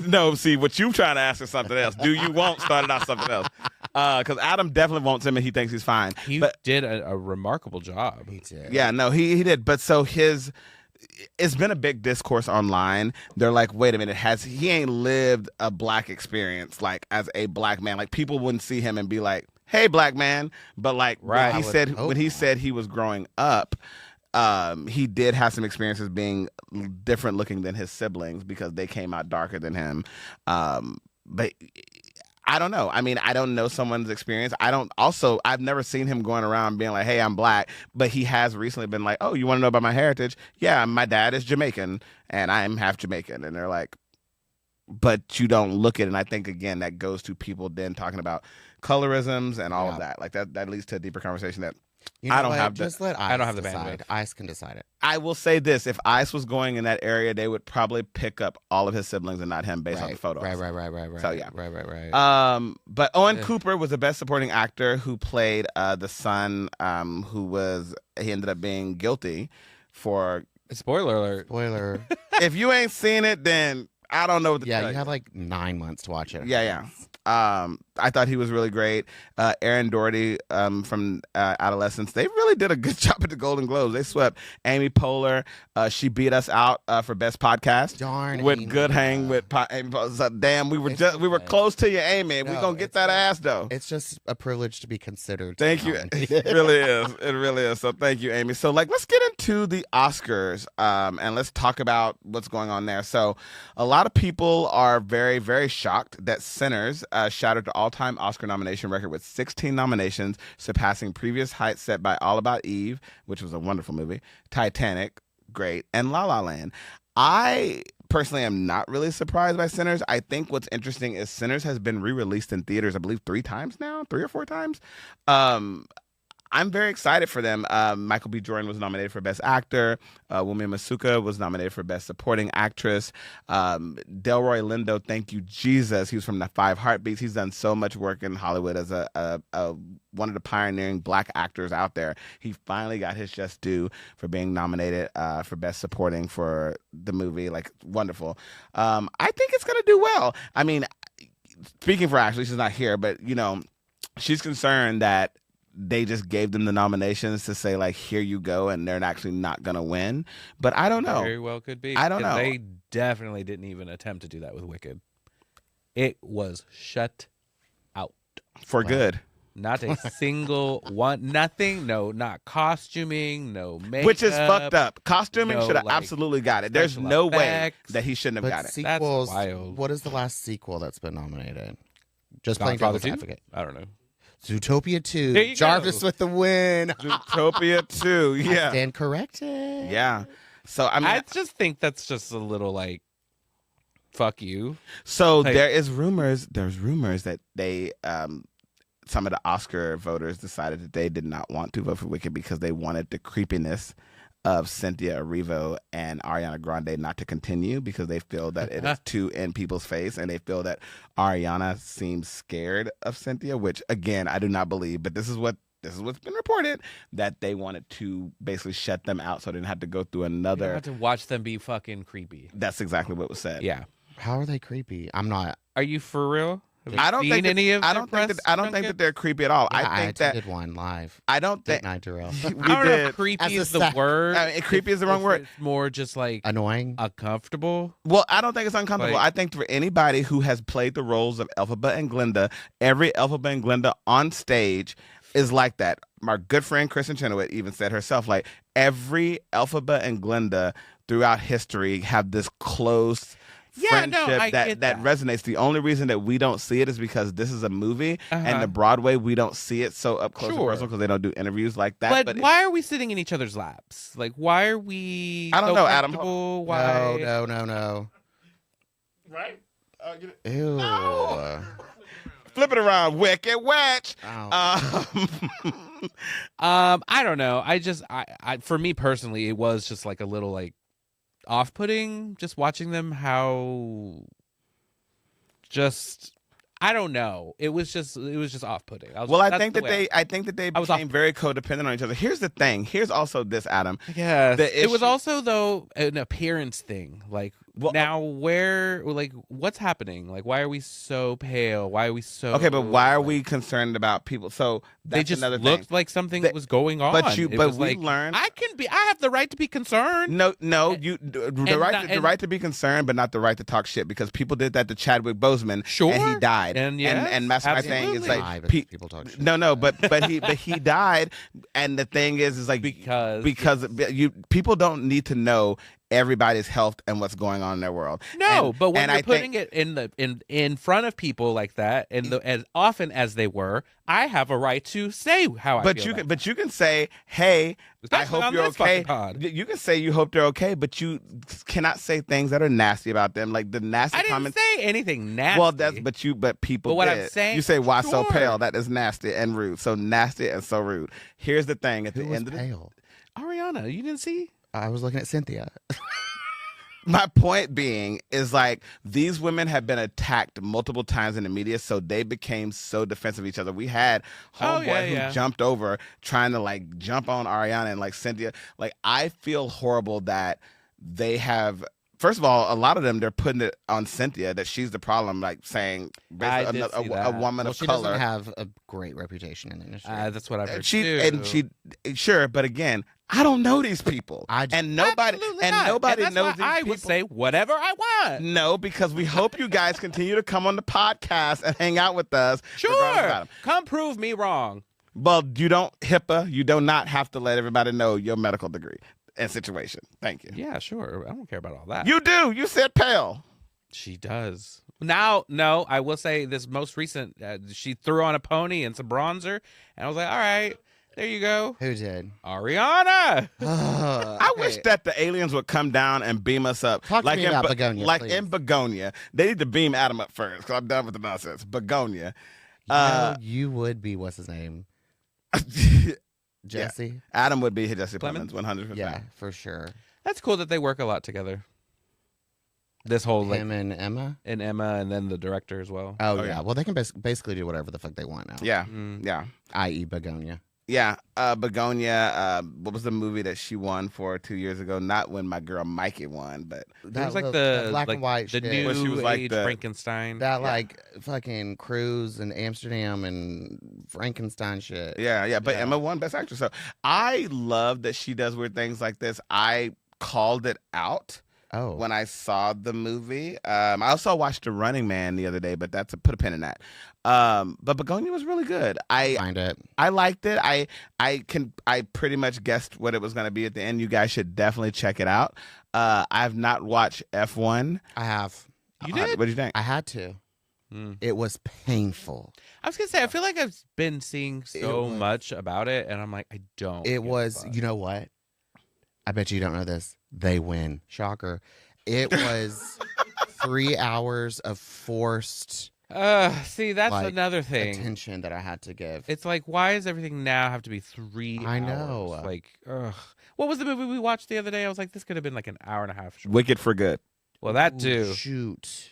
S1: No, see, what you trying to ask is something else. Do you want started out something else? Because Adam definitely wants him and he thinks he's fine.
S2: He
S1: But
S2: did a remarkable job.
S3: He did.
S1: yeah, no, he did. But so it's been a big discourse online. They're like, wait a minute, he ain't lived a black experience like as a black man. Like people wouldn't see him and be like, hey, black man. But like
S2: Right.
S1: when he said he was growing up, he did have some experiences being different looking than his siblings because they came out darker than him. But I don't know. I mean, I don't know someone's experience. I've never seen him going around being like, hey, I'm black. But he has recently been like, oh, you want to know about my heritage? Yeah, my dad is Jamaican and I'm half Jamaican. And they're like, but you don't look at it. And I think, again, that goes to people then talking about colorisms and all of that. Like that leads to a deeper conversation that
S3: You know
S1: I don't
S3: what?
S1: have
S3: Just let Ice
S2: I don't have the
S3: decide.
S2: bandwidth.
S3: Ice can decide it.
S1: I will say this. If Ice was going in that area, they would probably pick up all of his siblings and not him based on the photos.
S3: Right.
S1: So, yeah.
S3: Right.
S1: But Owen Cooper was the best supporting actor who played the son he ended up being guilty for.
S2: Spoiler alert.
S3: Spoiler.
S1: If you ain't seen it, then I don't know what to tell
S3: Yeah, you had like 9 months to watch it.
S1: Yeah. I thought he was really great. Aaron Doherty from Adolescence, they really did a good job at the Golden Globes. They swept Amy Poehler. She beat us out for Best Podcast.
S3: Darn.
S1: With
S3: Amy.
S1: Good Hang with Amy Poehler. So, damn, we were close to you, Amy. We're
S3: No,
S1: gonna get
S3: it's
S1: that
S3: fine.
S1: ass though.
S3: It's just a privilege to be considered.
S1: Thank you.
S3: nominated.
S1: It really is. It really is. So thank you, Amy. So let's get into the Oscars and let's talk about what's going on there. So a lot of people are very, very shocked that Sinners shattered the all-time Oscar nomination record with 16 nominations, surpassing previous heights set by All About Eve, which was a wonderful movie, Titanic, great, and La La Land. I personally am not really surprised by Sinners. I think what's interesting is Sinners has been re-released in theaters, I believe 3 or 4 times. I'm very excited for them. Michael B. Jordan was nominated for Best Actor. Wumi Masuka was nominated for Best Supporting Actress. Delroy Lindo, thank you, Jesus. He was from the 5 Heartbeats. He's done so much work in Hollywood as one of the pioneering black actors out there. He finally got his just due for being nominated for Best Supporting for the movie. Like, wonderful. I think it's going to do well. I mean, speaking for Ashley, she's not here, but, she's concerned that they just gave them the nominations to say, like, here you go, and they're actually not going to win. But I don't know.
S2: Very well could be.
S1: I don't
S2: 'Cause
S1: know.
S2: They definitely didn't even attempt to do that with Wicked. It was shut out.
S1: For good.
S2: Not a single one. Nothing. No, not costuming. No makeup.
S1: Which is fucked up. Costuming
S2: no,
S1: should have
S2: like,
S1: absolutely got it. There's
S2: special
S1: no way
S2: effects.
S1: that he shouldn't have
S3: But
S1: got it.
S3: sequels.
S2: wild.
S3: What is the last sequel that's been nominated? Just playing
S2: Godfather
S3: devil's
S2: 2?
S3: advocate.
S2: I don't know.
S3: Zootopia 2.
S2: There you
S3: Jarvis
S2: go.
S3: with the win.
S1: Zootopia 2.
S3: I
S1: Yeah.
S3: stand corrected.
S1: Yeah. So, I mean,
S2: I just think that's just a little like, fuck you.
S1: so
S2: like-
S1: there's rumors that they, some of the Oscar voters decided that they did not want to vote for Wicked because they wanted the creepiness of Cynthia Erivo and Ariana Grande not to continue because they feel that it is too in people's face, and they feel that Ariana seems scared of Cynthia, which again I do not believe, but this is what's been reported, that they wanted to basically shut them out so they didn't have to go through
S2: You don't
S1: another.
S2: have to watch them be fucking creepy.
S1: That's exactly what was said.
S2: Yeah.
S3: How are they creepy? I'm not.
S2: Are you for real? Have you
S1: I don't
S2: seen
S1: think that,
S2: any of
S1: I
S2: their
S1: don't think that
S2: press
S1: I don't think that
S2: junkets?
S1: they're creepy at all.
S3: Yeah,
S1: I
S3: I
S1: think that
S3: attended one live.
S1: I don't think
S3: Didn't I, Darrell?
S1: we
S2: I don't know
S1: did.
S2: if creepy
S3: As a
S2: is the
S3: sec-
S2: word.
S1: I mean, creepy is the wrong word.
S2: It's more just like
S3: Annoying.
S2: uncomfortable.
S1: Well, I don't think it's uncomfortable.
S2: Like-
S1: I think for anybody who has played the roles of Elphaba and Glinda, every Elphaba and Glinda on stage is like that. My good friend Kristen Chenoweth even said herself, like, every Elphaba and Glinda throughout history have this close
S2: Yeah, no,
S1: friendship
S2: I
S1: that
S2: get
S1: that
S2: that.
S1: resonates. The only reason that we don't see it is because this is a movie, and
S2: Uh-huh.
S1: the Broadway we don't see it so up close and
S2: Sure.
S1: personal because they don't do interviews like that.
S2: But why are we sitting in each other's laps? Like, why are we?
S1: I don't
S2: so
S1: know, Adam.
S2: comfortable? Why?
S3: No.
S1: right?
S3: Ew.
S1: Flip it around, wicked witch.
S3: Oh.
S2: I don't know. I for me personally, it was just like a little like off-putting just watching them. I don't know. It was just off-putting.
S1: Well, I think that they
S2: I was
S1: became very codependent on each other. Here's the thing. Here's also this, Adam.
S2: Yes.
S1: The
S2: It was
S1: issue-
S2: also though an appearance thing. Like now what's happening? Like why are we so pale? Why are we so
S1: Okay, but why are we concerned about people? So that's
S2: they just
S1: another
S2: looked
S1: thing.
S2: like something
S1: They-
S2: was going on.
S1: but
S2: It
S1: we
S2: was like,
S1: learned.
S2: I have the right to be concerned.
S1: No, the right to be concerned, but not the right to talk shit because people did that to Chadwick Boseman,
S2: Sure.
S1: and he died.
S2: And yes,
S1: and that's my thing. It's
S2: absolutely.
S1: like
S3: People talk shit.
S1: no, but he died, and the thing is like
S2: Because
S1: people don't need to know everybody's health and what's going on in their world.
S2: No, but when
S1: and
S2: you're
S1: I
S2: putting
S1: think,
S2: it in front of people like that, and as often as they were, I have a right to say how I feel.
S1: but you can say, hey, I
S2: Especially
S1: hope
S2: on
S1: you're
S2: this
S1: okay.
S2: fucking pod.
S1: You can say you hope they're okay, but you cannot say things that are nasty about them, like the nasty
S2: I didn't
S1: comments.
S2: say anything nasty.
S1: Well, but people.
S2: But what I'm
S1: did.
S2: saying-
S1: you say why so
S2: Sure.
S1: pale? That is nasty and rude. So nasty and so rude. Here's the thing: at
S3: Who
S1: the
S3: was
S1: end of
S3: pale?
S2: Ariana, you didn't see?
S3: I was looking at Cynthia.
S1: my point being is like these women have been attacked multiple times in the media, so they became so defensive of each other. We had homeboy who jumped over trying to like jump on Ariana and like Cynthia. Like I feel horrible that they have. First of all, a lot of them they're putting it on Cynthia that she's the problem, like saying basically a woman of
S3: she
S1: color
S3: doesn't have a great reputation in the industry.
S2: That's what I've heard
S1: she sure, but again, I don't know these people, and nobody knows these
S2: I
S1: people.
S2: would say whatever I want.
S1: No, because we hope you guys continue to come on the podcast and hang out with us.
S2: Sure, come prove me wrong.
S1: Well, you don't HIPAA. You do not have to let everybody know your medical degree and situation. Thank you.
S2: Yeah, sure. I don't care about all that.
S1: You do. You said pale.
S2: She does. Now, no, I will say this most recent, she threw on a pony and some bronzer, and I was like, all right, there you go.
S3: Who did?
S2: Ariana.
S1: I wish that the aliens would come down and beam us up.
S3: Talk to me about Begonia,
S1: Like
S3: please.
S1: in Begonia. They need to beam Adam up first because I'm done with the nonsense. Begonia.
S3: You would be, what's his name? Jesse?
S1: Yeah. Adam would be Jesse Plemons, 100%.
S3: Yeah, for sure.
S2: That's cool that they work a lot together. This whole
S3: Him and Emma?
S2: and Emma, and then the director as well.
S3: Oh, yeah. Well, they can basically do whatever the fuck they want now.
S1: Yeah.
S2: Mm.
S1: Yeah.
S3: I.e. Begonia.
S1: Yeah, Begonia. What was the movie that she won for 2 years ago? Not when my girl Mikey won, but
S2: It was like
S3: that
S2: the
S3: black
S2: like
S3: and white
S2: the
S3: shit.
S2: new
S1: Where she was like
S2: age
S1: the-
S2: Frankenstein.
S3: That like fucking cruise in Amsterdam and Frankenstein shit.
S1: yeah. But
S3: Yeah.
S1: Emma won Best Actress. So I love that she does weird things like this. I called it out
S3: Oh.
S1: when I saw the movie. I also watched The Running Man the other day, but put a pin in that. But Begonia was really good.
S3: Find it.
S1: I liked it. I pretty much guessed what it was going to be at the end. You guys should definitely check it out. I've not watched F1.
S3: I have.
S2: You did?
S1: What do you think?
S3: I had to.
S2: Mm.
S3: It was painful.
S2: I was gonna say, I feel like I've been seeing so
S3: was-
S2: much about it, and I'm like, I don't.
S3: It
S2: give a
S3: was,
S2: fuck.
S3: you know what? I bet you don't know this. They win. Shocker. It was 3 hours of forced
S2: See, that's
S3: like,
S2: another thing.
S3: attention that I had to give.
S2: It's like, why does everything now have to be 3 hours?
S3: I know.
S2: Like, ugh. What was the movie we watched the other day? I was like, this could have been like an hour and a half short.
S1: Wicked for Good.
S2: Well, that
S3: Ooh,
S2: too.
S3: Shoot.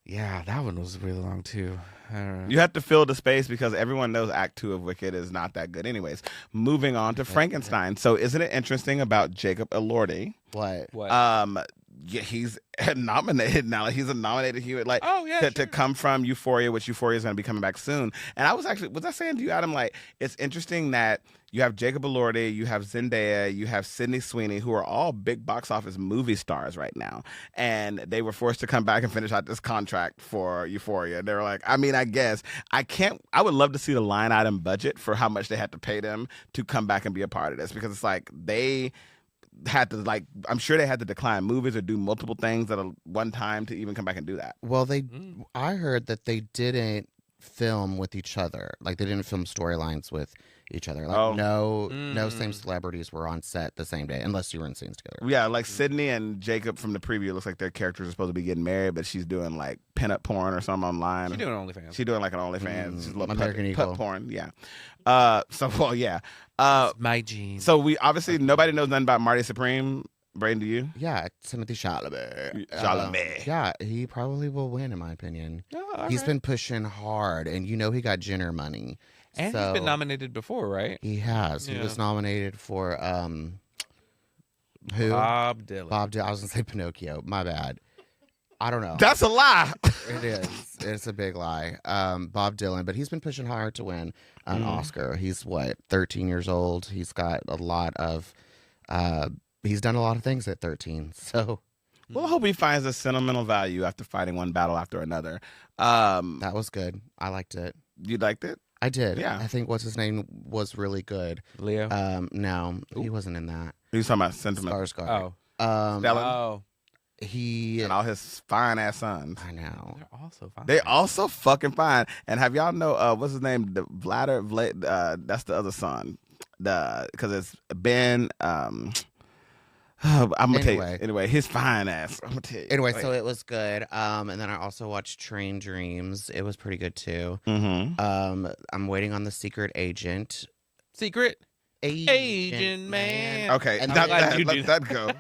S2: Yeah, that one was really long too. I don't know.
S1: You have to fill the space because everyone knows Act 2 of Wicked is not that good. Anyways, moving on to Frankenstein. So isn't it interesting about Jacob Elordi?
S3: What?
S2: What?
S1: yeah, he's nominated now. Like, he's a nominated. He would like
S2: Oh yeah,
S1: to
S2: sure.
S1: come from Euphoria, which Euphoria is going to be coming back soon. And was I saying to you, Adam? Like, it's interesting that you have Jacob Elordi, you have Zendaya, you have Sydney Sweeney, who are all big box office movie stars right now, and they were forced to come back and finish out this contract for Euphoria. They were like, I mean, I guess I can't. I would love to see the line item budget for how much they had to pay them to come back and be a part of this, because it's like they had to, like, I'm sure they had to decline movies or do multiple things at one time to even come back and do that.
S3: Well, I heard that they didn't film with each other. Like, they didn't film storylines with each other. Like, no same celebrities were on set the same day, unless you were in scenes together.
S1: Yeah, like Sydney and Jacob from the preview, it looks like their characters are supposed to be getting married, but she's doing like pinup porn or something online.
S2: She's doing OnlyFans.
S1: She's doing like an OnlyFans. She's a little
S3: American Eagle.
S1: putt porn. Yeah. Yeah.
S2: My gene.
S1: So we obviously nobody knows nothing about Marty Supreme. Braden, do you?
S3: Yeah, Timothy Chalamet.
S1: Chalamet.
S3: Yeah, he probably will win, in my opinion.
S2: Oh,
S3: He's been pushing hard, and he got Jenner money.
S2: and
S3: so
S2: he's been nominated before, right?
S3: He has. He
S2: Yeah.
S3: was nominated for who?
S2: Bob Dylan.
S3: Bob Dylan. I was gonna say Pinocchio. My bad. I don't know.
S1: That's a lie.
S3: It is. It's a big lie. Bob Dylan, but he's been pushing hard to win an Oscar. He's 13 years old. He's got a lot of. He's done a lot of things at 13. So.
S1: Well, I hope he finds a sentimental value after fighting one battle after another.
S3: That was good. I liked it.
S1: You liked it?
S3: I did.
S1: Yeah.
S3: I think what's his name was really good.
S2: Leo.
S3: No, he wasn't in that.
S1: You talking about sentiment?
S3: Skarsgård.
S2: Oh.
S1: Stellan?
S2: Oh.
S3: He.
S1: And all his fine ass sons.
S3: I know.
S2: They're also fine.
S1: They also fucking fine. And have y'all know what's his name? The that's the other son. Because it's Ben. I'm gonna tell you. Anyway, his fine ass. I'm gonna tell you.
S3: Anyway, so it was good. And then I also watched Train Dreams. It was pretty good too.
S1: Mm-hmm.
S3: I'm waiting on The Secret Agent.
S2: Secret Agent Man.
S1: Okay,
S2: I'm
S1: let
S2: glad you did
S1: that go.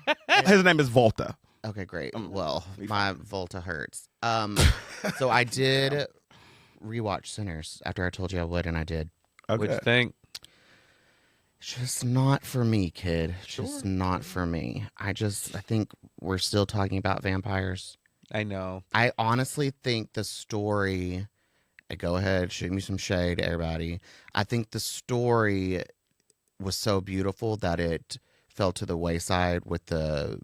S1: His name is Volta.
S3: Okay, great.
S1: Um,
S3: Well,
S1: be
S3: my Volta hurts. So I did rewatch Sinners after I told you I would, and I did.
S1: Okay.
S2: What'd you think?
S3: Just not for me, kid. Just not for me. I think we're still talking about vampires.
S2: I know.
S3: I honestly think the story. Go ahead, shoot me some shade, everybody. I think the story was so beautiful that it fell to the wayside with the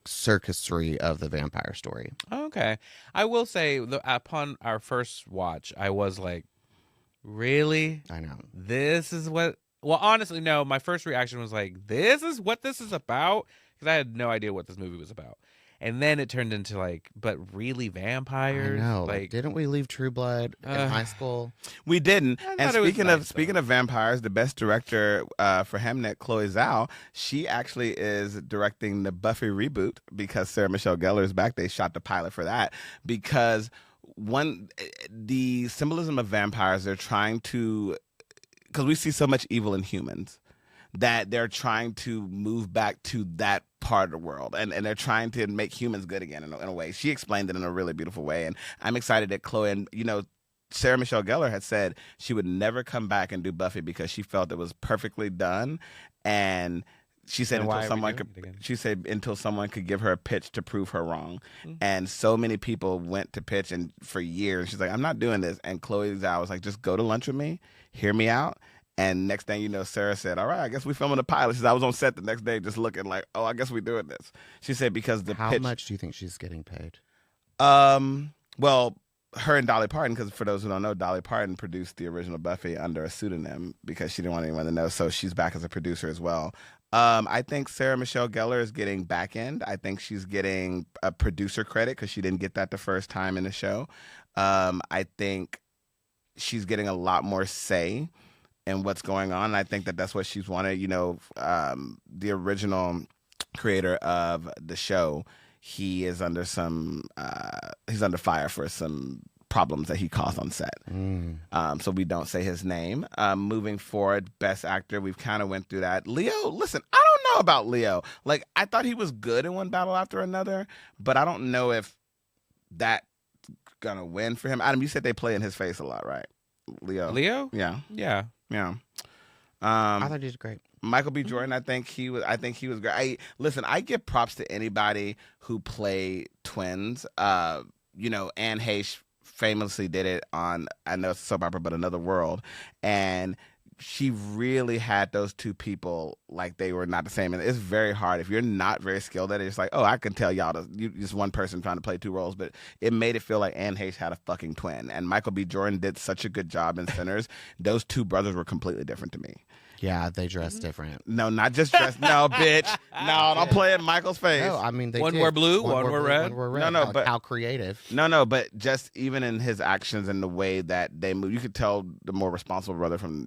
S3: circusry of the vampire story.
S2: Okay. I will say, upon our first watch, I was like, really?
S3: I know.
S2: This is what. Well, honestly, no. My first reaction was like, this is what this is about? Because I had no idea what this movie was about. And then it turned into like, but really vampires?
S3: I know.
S2: Like,
S3: Didn't we leave True Blood in high school?
S1: We didn't.
S2: I
S1: And
S2: thought it was
S1: speaking
S2: nice,
S1: speaking
S2: though.
S1: of vampires, the best director for Hamnet, Chloe Zhao, she actually is directing the Buffy reboot because Sarah Michelle Gellar is back. They shot the pilot for that because the symbolism of vampires, they're trying to, because we see so much evil in humans, that they're trying to move back to that part of the world, and they're trying to make humans good again in a way. She explained it in a really beautiful way, and I'm excited that Chloe, and Sarah Michelle Gellar had said she would never come back and do Buffy because she felt it was perfectly done, and she said
S2: Then why
S1: until
S2: are we
S1: someone
S2: doing
S1: could.
S2: it again?
S1: She said until someone could give her a pitch to prove her wrong, and so many people went to pitch, and for years she's like, "I'm not doing this." And Chloe Zhao was like, "Just go to lunch with me, hear me out." And next thing you know, Sarah said, "All right, I guess we're filming the pilot." She said, "I was on set the next day just looking like, oh, I guess we're doing this." She said because the
S3: How
S1: pitch.
S3: much do you think she's getting paid?
S1: Well, her and Dolly Parton, because for those who don't know, Dolly Parton produced the original Buffy under a pseudonym because she didn't want anyone to know. So she's back as a producer as well. I think Sarah Michelle Gellar is getting back end. I think she's getting a producer credit because she didn't get that the first time in the show. I think she's getting a lot more say in what's going on. And I think that that's what she's wanted. The original creator of the show, he is under he's under fire for some problems that he caused on set. So we don't say his name. Moving forward, best actor, we've kind of went through that. Leo, listen, I don't know about Leo. Like, I thought he was good in one battle after another, but I don't know if that's gonna win for him. Adam, you said they play in his face a lot, right? Leo?
S2: Leo?
S1: Yeah.
S2: Yeah.
S1: Yeah.
S3: I thought he did great.
S1: Michael B. Jordan, I think he was great. Listen, I give props to anybody who play twins. Anne Heche famously did it on, I know it's a soap opera, but Another World, and she really had those two people like they were not the same. And it's very hard if you're not very skilled at it. It's like, oh, I can tell y'all just one person trying to play two roles, but it made it feel like Anne Heche had a fucking twin. And Michael B. Jordan did such a good job in Sinners. Those two brothers were completely different to me.
S3: Yeah, they dress different.
S1: No, not just dress. No, bitch. No, don't play in Michael's face.
S3: No, I mean, they
S2: One
S3: did.
S2: were blue, one were red.
S3: One were red.
S1: No, but
S3: how creative.
S1: No, but just even in his actions and the way that they move, you could tell the more responsible brother from,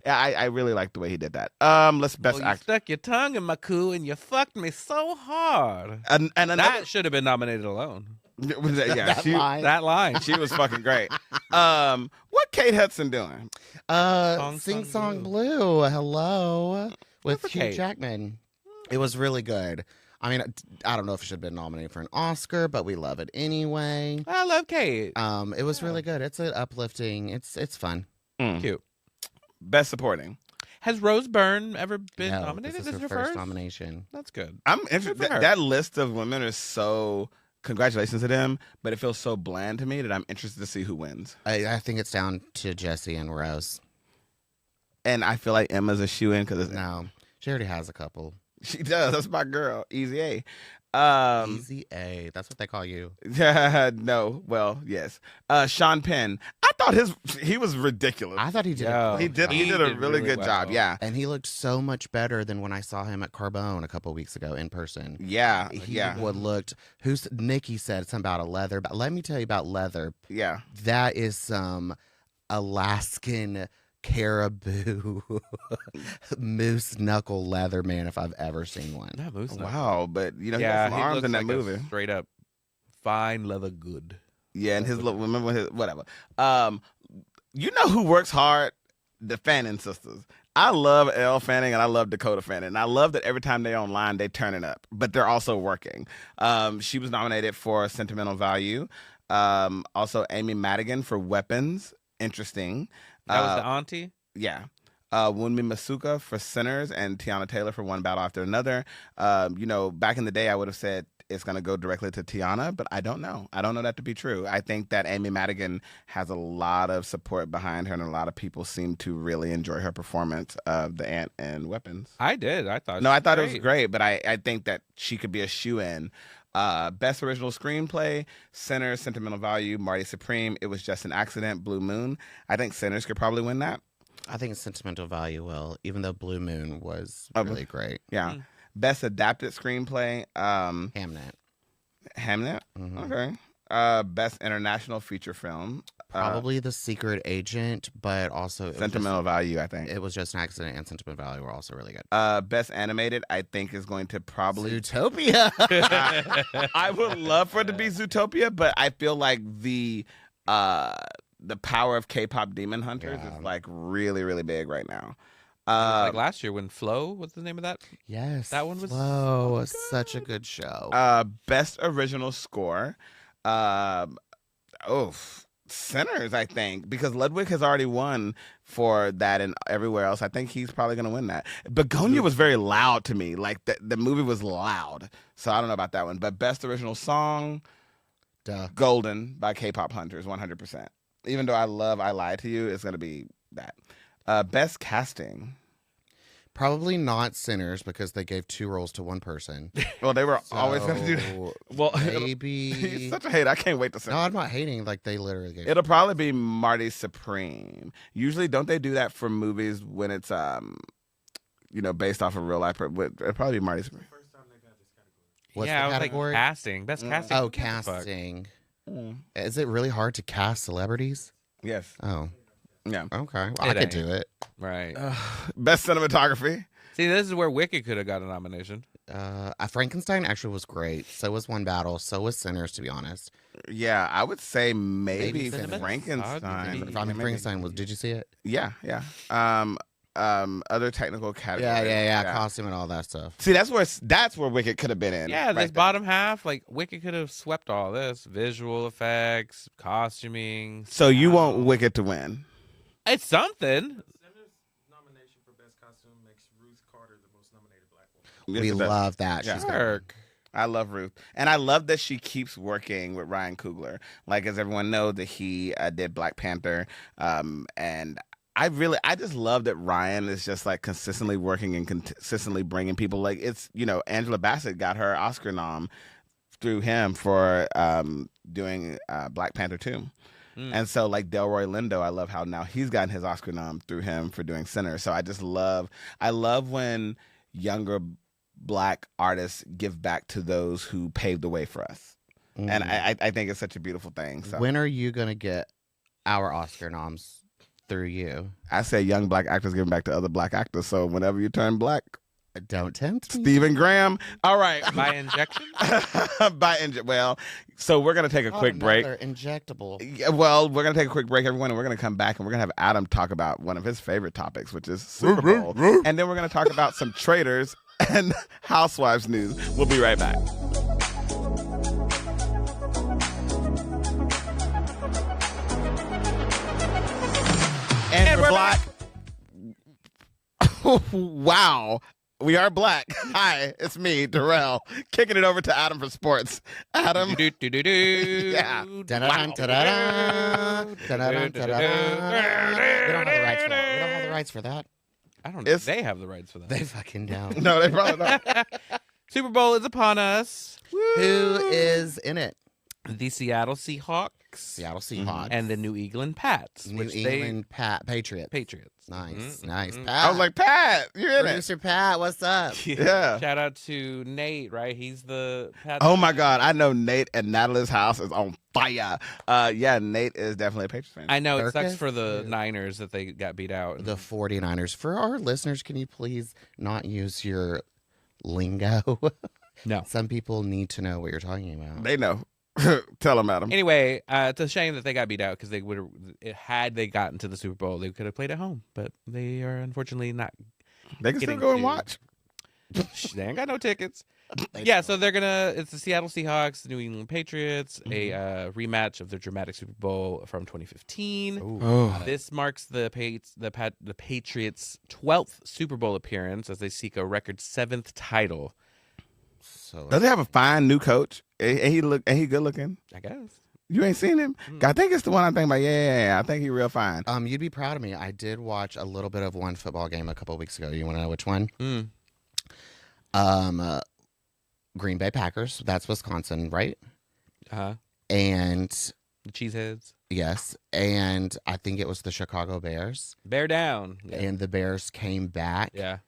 S1: I really like the way he did that. Let's best
S2: You
S1: act.
S2: stuck your tongue in my coo and you fucked me so hard.
S1: And another,
S2: That should have been nominated alone.
S1: yeah,
S2: That line.
S1: she was fucking great. What Kate Hudson doing?
S3: Sing Song Blue. Hello. With
S2: for
S3: Hugh
S2: Kate.
S3: Jackman. It was really good. I mean, I don't know if it should have been nominated for an Oscar, but we love it anyway.
S2: I love Kate.
S3: It was really good. It's an uplifting. It's fun.
S2: Cute.
S1: Best supporting.
S2: Has Rose Byrne ever been
S3: No,
S2: nominated?
S3: This is her
S2: her
S3: first nomination.
S2: That's good.
S1: I'm interested.
S2: Good for her.
S1: That list of women is so. Congratulations to them, but it feels so bland to me that I'm interested to see who wins.
S3: I think it's down to Jessie and Rose.
S1: And I feel like Emma's a shoe-in because
S3: No, she already has a couple.
S1: she does. That's my girl, Easy A.
S3: Easy A. That's what they call you.
S1: No. Well, yes. Sean Penn. I thought he was ridiculous.
S3: I thought he did.
S2: Yo,
S1: he did
S2: He
S1: a
S2: did
S1: really good
S2: well.
S1: job. Yeah.
S3: And he looked so much better than when I saw him at Carbone a couple weeks ago in person.
S1: Yeah.
S3: He
S1: Yeah.
S3: would looked. Nikki said something about a leather. But let me tell you about leather.
S1: Yeah.
S3: That is some Alaskan caribou moose knuckle leather, man, if I've ever seen one.
S2: That moose.
S1: Wow. But he
S2: Yeah,
S1: had some arms
S2: looks
S1: in that
S2: like a
S1: movie.
S2: straight up fine leather good.
S1: Yeah, and his little remember his whatever. You know who works hard? The Fanning sisters. I love Elle Fanning and I love Dakota Fanning. And I love that every time they're online, they turn it up, but they're also working. She was nominated for Sentimental Value. Also, Amy Madigan for Weapons. Interesting.
S2: That was the auntie.
S1: Yeah. Wunmi Masuka for Sinners and Tiana Taylor for One Battle After Another. Back in the day, I would have said it's going to go directly to Tiana, but I don't know. I don't know that to be true. I think that Amy Madigan has a lot of support behind her, and a lot of people seem to really enjoy her performance of The Ant and Weapons.
S2: I did. I thought.
S1: No, I thought it was great, but I think that she could be a shoe-in. Best Original Screenplay, Sinners, Sentimental Value, Marty Supreme, It Was Just an Accident, Blue Moon. I think Sinners could probably win that.
S3: I think Sentimental Value will, even though Blue Moon was really great.
S1: Yeah. Best Adapted Screenplay,
S3: Hamnet.
S1: Hamnet.
S3: Mhm.
S1: Okay. Best International Feature Film,
S3: Probably The Secret Agent, but also
S1: Sentimental Value, I think.
S3: It Was Just an Accident and Sentimental Value were also really good.
S1: Best Animated, I think, is going to probably.
S3: Zootopia.
S1: I would love for it to be Zootopia, but I feel like the power of K-pop Demon Hunters is like really, really big right now.
S2: Like last year when Flo, what's the name of that?
S3: Yes.
S2: That one was
S3: Flow. Such a good show.
S1: Best Original Score. Sinners, I think, because Ludwig has already won for that and everywhere else. I think he's probably going to win that. Begonia was very loud to me. Like, the movie was loud. So I don't know about that one. But Best Original Song,
S3: Duh.
S1: Golden by K-Pop Hunters, 100%. Even though I love I Lied to You, it's going to be that. Best Casting.
S3: Probably not Sinners because they gave 2 roles to one person.
S1: Well, they were always going to do that.
S3: So,
S1: Well,
S3: maybe.
S1: he's such a hater. I can't wait to see.
S3: No, I'm not hating. Like, they literally gave.
S1: It'll probably be Marty Supreme. Usually, don't they do that for movies when it's based off of real life? It'll probably be Marty Supreme.
S3: What's
S2: yeah,
S3: the
S2: I was
S3: category?
S2: like casting. Best casting.
S3: Oh,
S2: What the fuck?
S3: casting. Is it really hard to cast celebrities?
S1: Yes.
S3: Oh,
S1: Yeah.
S3: okay. Well, I
S2: It
S3: could
S2: ain't.
S3: do it.
S2: Right.
S1: Best cinematography.
S2: See, this is where Wicked could have got a nomination.
S3: Frankenstein actually was great. So was One Battle. So was Sinners, to be honest.
S1: Yeah, I would say maybe
S3: Maybe
S1: Frankenstein.
S3: I mean,
S1: Maybe.
S3: Frankenstein was. Did you see it?
S1: Yeah, yeah. Other technical categories.
S3: Yeah. Costume and all that stuff.
S1: See, that's where Wicked could have been in.
S2: Yeah,
S1: right
S2: this
S1: there.
S2: bottom half, like Wicked could have swept all this. Visual effects, costuming.
S1: So you want
S2: sound.
S1: Wicked to win?
S2: It's something.
S1: Yes,
S3: We
S1: it does.
S3: love that.
S1: Yeah.
S3: She's got
S2: Work.
S1: I love Ruth, and I love that she keeps working with Ryan Coogler. Like, as everyone knows, that he did Black Panther, and I just love that Ryan is just like consistently working and consistently bringing people. Like, it's Angela Bassett got her Oscar nom through him for doing Black Panther 2. And so, like, Delroy Lindo, I love how now he's gotten his Oscar nom through him for doing Sinner. So I love when younger Black artists give back to those who paved the way for us. And I think it's such a beautiful thing. So
S3: When are you going to get our Oscar noms through you?
S1: I say young Black actors giving back to other Black actors. So whenever you turn Black,
S3: Don't tempt me.
S1: Stephen Graham. All right.
S2: By injection?
S1: Well, so we're going to take a quick break.
S3: Another injectable.
S1: Yeah, well, we're going to take a quick break, everyone, and we're going to come back and we're going to have Adam talk about one of his favorite topics, which is Super Bowl. And then we're going to talk about some Traitors and Housewives news. We'll be right back. And we're black. Wow. We are black. Hi, it's me, Darrell, kicking it over to Adam for sports. Adam.
S2: Do-do-do-do-do.
S1: Yeah.
S3: Dun-dun-dun, dun-dun-dun, dun-dun-dun, dun-dun. We don't have the rights for that. We don't have the rights for that.
S2: I don't know.
S1: It's-
S2: They have the rights for that.
S3: They fucking don't.
S1: No, they probably don't.
S2: Super Bowl is upon us.
S3: Who is in it?
S2: The Seattle Seahawks
S3: Seattle Seahawks
S2: and the New England Pats,
S3: New
S2: which
S3: England Patriots.
S2: Patriots.
S3: Nice,
S2: Mhm,
S3: nice.
S2: mhm.
S3: Pat.
S1: I was like, Pat, you're in it.
S3: Producer Pat, what's up?
S1: Yeah.
S2: Shout out to Nate, right? He's the Pats.
S1: Oh my God, I know Nate and Natalie's house is on fire. Yeah, Nate is definitely a Patriots fan.
S2: I know it sucks
S3: Circus?
S2: for the Niners that they got beat out.
S3: The 49ers. For our listeners, can you please not use your lingo?
S2: No.
S3: Some people need to know what you're talking about.
S1: They know. Tell them, Adam.
S2: Anyway, it's a shame that they got beat out because they would have, had they gotten to the Super Bowl, they could have played at home, but they are unfortunately not.
S1: They can still
S2: getting
S1: go and
S2: to-
S1: watch.
S2: They ain't got no tickets. Yeah, so it's the Seattle Seahawks, the New England Patriots, a rematch of the dramatic Super Bowl from 2015.
S1: Oh.
S2: This marks the Patriots' 12th Super Bowl appearance as they seek a record 7th title.
S3: So
S1: Does he have a fine new coach? And he good looking?
S2: I guess.
S1: You ain't seen him? I think it's the one I'm thinking about. Yeah. I think he real fine.
S3: you'd be proud of me. I did watch a little bit of one football game a couple of weeks ago. You want to know which one?
S2: Mm.
S3: Green Bay Packers. That's Wisconsin, right?
S2: Uh-huh.
S3: And
S2: The Cheeseheads.
S3: yes, and I think it was the Chicago Bears.
S2: Bear down. Yeah.
S3: And the Bears came back
S2: Yeah.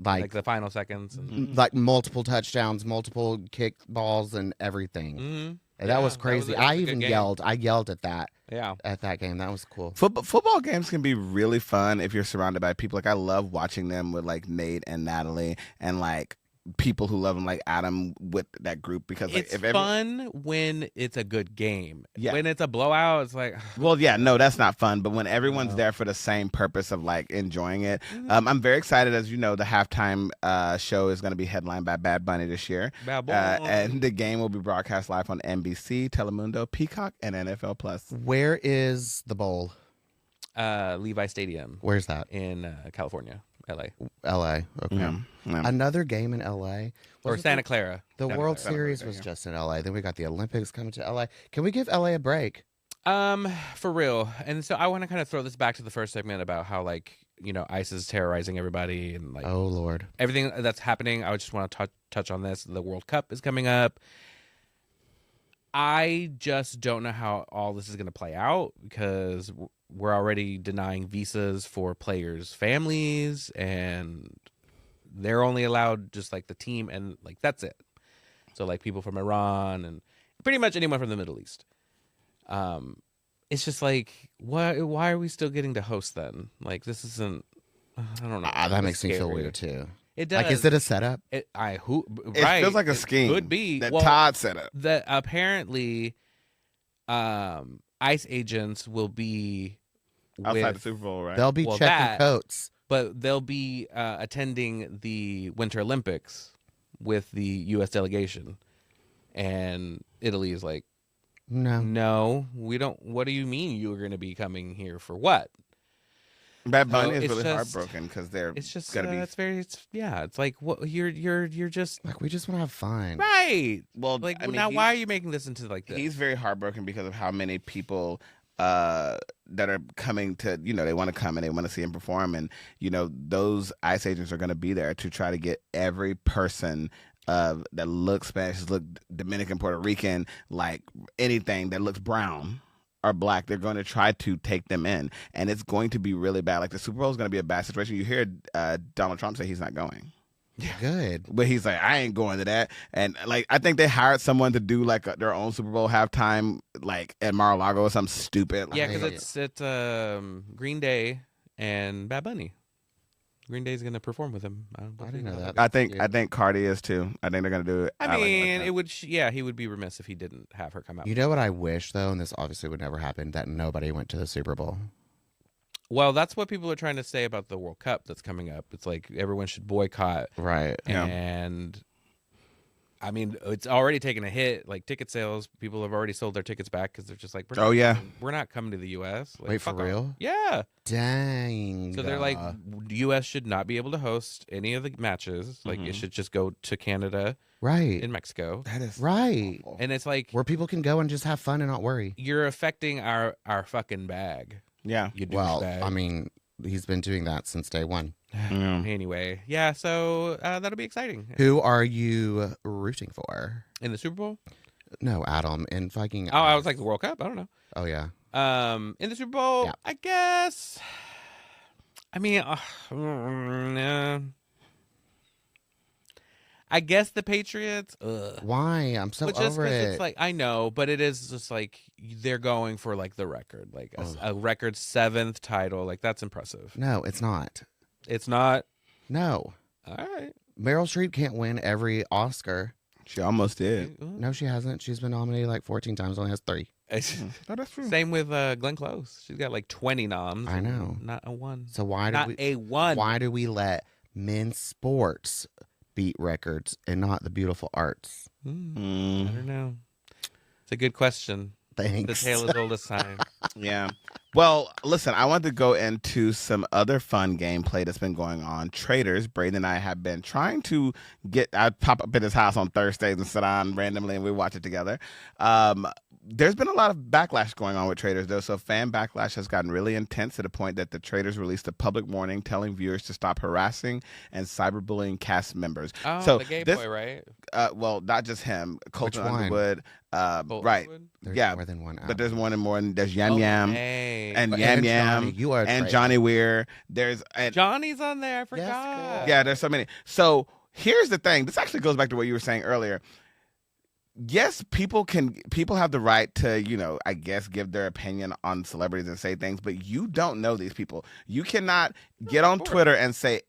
S3: like
S2: Like the final seconds. And,
S3: like multiple touchdowns, multiple kick balls, and everything.
S2: Mhm.
S3: And that
S2: Yeah,
S3: was
S2: that
S3: crazy.
S2: was a
S3: I
S2: good
S3: even
S2: game.
S3: yelled. I yelled at that
S2: Yeah.
S3: game. That was cool.
S1: Football games can be really fun if you're surrounded by people. Like, I love watching them with like Nate and Natalie and like people who love them, like Adam with that group, because like
S2: It's
S1: if
S2: fun when it's a good game.
S1: Yeah.
S2: When it's a blowout, it's like,
S1: well, yeah, no, that's not fun. But when everyone's
S2: No.
S1: there for the same purpose of like enjoying it, I'm very excited. As you know, the halftime show is going to be headlined by Bad Bunny this year,
S2: bad boy.
S1: and the game will be broadcast live on NBC, Telemundo, Peacock, and NFL Plus.
S3: Where is the bowl?
S2: Levi Stadium
S3: Where's that?
S2: in California, LA.
S3: L.A. Okay.
S1: Yeah.
S3: Another game in L.A.
S2: Or
S3: Wasn't
S2: Santa Clara.
S3: The
S2: Santa
S3: World
S2: Clara.
S3: Series was just in L.A. Then we got the Olympics coming to L.A. Can we give L.A. a break?
S2: For real. And so I want to kind of throw this back to the first segment about how, like, ICE is terrorizing everybody and like
S3: Oh Lord.
S2: everything that's happening. I just want to touch on this. The World Cup is coming up. I just don't know how all this is going to play out because we're already denying visas for players' families, and they're only allowed just like the team, and like that's it. So like people from Iran and pretty much anyone from the Middle East. It's just like, why are we still getting to host then? Like, this isn't. I don't know.
S3: That
S2: It's
S3: makes me feel
S2: scary.
S3: weird too.
S2: It does.
S3: Like, is it a setup?
S2: It
S1: It feels like a scheme
S2: Could be
S1: that
S2: Well,
S1: Todd set up.
S2: that apparently ICE agents will be
S1: Outside the
S2: with,
S1: Super Bowl, right?
S3: They'll be
S2: Well,
S3: checking
S2: that-
S3: coats.
S2: but they'll be attending the Winter Olympics with the U.S. delegation, and Italy is like,
S3: No.
S2: no, we don't. What do you mean you are going to be coming here for what?
S1: Bad Bunny
S2: So
S1: is
S2: it's
S1: really
S2: just-
S1: heartbroken because they're
S2: It's just
S1: gonna be
S2: it's very it's like what you're just
S3: Like, we just want to have fun.
S2: right.
S1: well.
S2: Like
S1: I mean,
S2: now, why are you making this into like this?
S1: he's very heartbroken because of how many people that are coming to, they want to come and they want to see him perform, and those ICE agents are going to be there to try to get every person that looks Spanish, look Dominican, Puerto Rican, like anything that looks brown or black. They're going to try to take them in, and it's going to be really bad. Like the Super Bowl is going to be a bad situation. You hear Donald Trump say he's not going.
S3: Good.
S1: But he's like, I ain't going to that. And like, I think they hired someone to do like their own Super Bowl halftime, like at Mar-a-Lago or something stupid. Like,
S2: Yeah, because it's Green Day and Bad Bunny. Green Day's gonna perform with him.
S3: I didn't know that.
S1: I think Cardi is too. I think they're gonna do it.
S2: I
S1: like
S2: mean,
S1: that.
S2: it would. He would be remiss if he didn't have her come out.
S3: You know what I wish, though, and this obviously would never happen, that nobody went to the Super Bowl.
S2: Well, that's what people are trying to say about the World Cup that's coming up. It's like everyone should boycott.
S3: Right.
S1: Yeah.
S2: And I mean, it's already taken a hit. Like ticket sales, people have already sold their tickets back because they're just like, we're not coming to the U.S. Like,
S3: Wait, for
S2: fuck off.
S3: real?
S2: Yeah.
S3: Dang.
S2: So they're like, the U.S. should not be able to host any of the matches. Like, it should just go to Canada
S3: right.
S2: and Mexico.
S1: That is
S3: Right.
S1: awful.
S2: And it's like,
S3: Where people can go and just have fun and not worry.
S2: you're affecting our fucking bag.
S1: Yeah.
S2: You
S3: Well,
S2: douchebag.
S3: I mean, he's been doing that since day one.
S1: Yeah.
S2: Anyway, yeah, so that'll be exciting.
S3: Who are you rooting for?
S2: In the Super Bowl?
S3: No, Adam in fucking.
S2: Oh, I was like, the World Cup? I don't know.
S3: Oh yeah.
S2: In the Super Bowl,
S3: Yeah.
S2: I guess. I mean, I guess the Patriots. Ugh.
S3: Why? I'm so
S2: But just
S3: over
S2: 'cause
S3: it.
S2: it's like, I know, but it is just like they're going for like the record, like a record 7th title. Like that's impressive.
S3: No, it's not.
S2: It's not.
S3: No,
S2: All right.
S3: Meryl Streep can't win every Oscar.
S1: She almost did.
S3: No, she hasn't. She's been nominated like 14 times. Only has 3.
S1: Oh, that's true.
S2: Same with Glenn Close. She's got like 20 noms.
S3: I know.
S2: Not a one.
S3: So why do
S2: Not
S3: we?
S2: a one.
S3: Why do we let men's sports beat records and not the beautiful arts?
S2: I
S1: Mm,
S2: don't know. It's a good question. The
S3: Thanks.
S2: tale is old as time.
S1: yeah. Well, listen, I want to go into some other fun gameplay that's been going on. Traitors, Braden and I have been trying to I pop up at his house on Thursdays and sit on randomly and we watch it together. There's been a lot of backlash going on with Traitors, though. So fan backlash has gotten really intense to the point that the Traitors released a public warning telling viewers to stop harassing and cyberbullying cast members.
S2: Oh,
S1: So
S2: the gay
S1: this-
S2: boy, right?
S1: Well, not just him. Colton
S3: one?
S1: Underwood.
S2: Colton
S1: Right.
S2: Underwood?
S3: There's
S1: Yeah,
S3: more than one.
S1: But there's more and more. And there's Yam
S2: Oh,
S1: Yam
S2: hey.
S1: and
S3: But-
S1: Yam
S3: and
S1: Yam
S3: Johnny, you are a
S1: and
S3: traitor.
S1: Johnny Weir. There's and
S2: Johnny's on there. I forgot.
S3: girl.
S1: yeah, there's so many. So here's the thing. This actually goes back to what you were saying earlier. Yes, people have the right to, I guess, give their opinion on celebrities and say things, but you don't know these people. You cannot get on Twitter and say,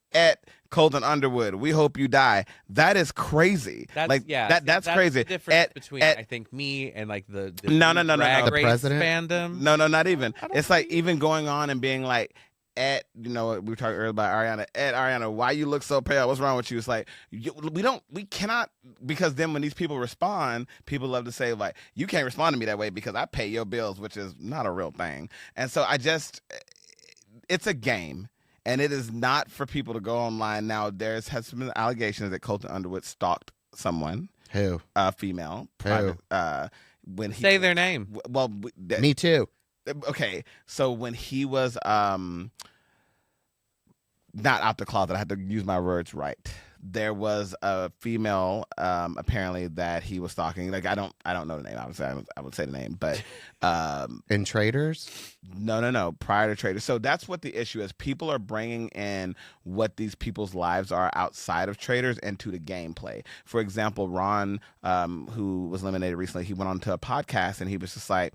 S1: Colton Underwood, we hope you die. That is crazy. That's crazy.
S2: The difference between
S1: at-
S2: I think me and like the
S1: No.
S2: Drag
S3: The
S2: Race
S3: president?
S2: fandom.
S1: No, not even.
S2: I don't
S1: It's like
S2: think-
S1: even going on and being like, we were talking earlier about Ariana. Ariana, why you look so pale? What's wrong with you? It's like we cannot, because then when these people respond, people love to say like, you can't respond to me that way because I pay your bills, which is not a real thing. And so it's a game. And it is not for people to go online. Now, has been allegations that Colton Underwood stalked someone,
S3: Who?
S1: a female,
S3: Who?
S1: when he
S2: Say their name.
S1: Well,
S3: Me too.
S1: okay, so when he was not out the closet, I had to use my words right. There was a female apparently that he was stalking. Like I don't know the name. Obviously, I would say the name, but
S3: In Traders?
S1: no. Prior to Traitors, so that's what the issue is. People are bringing in what these people's lives are outside of Traitors into the gameplay. For example, Ron, who was eliminated recently, he went on to a podcast and he was just like,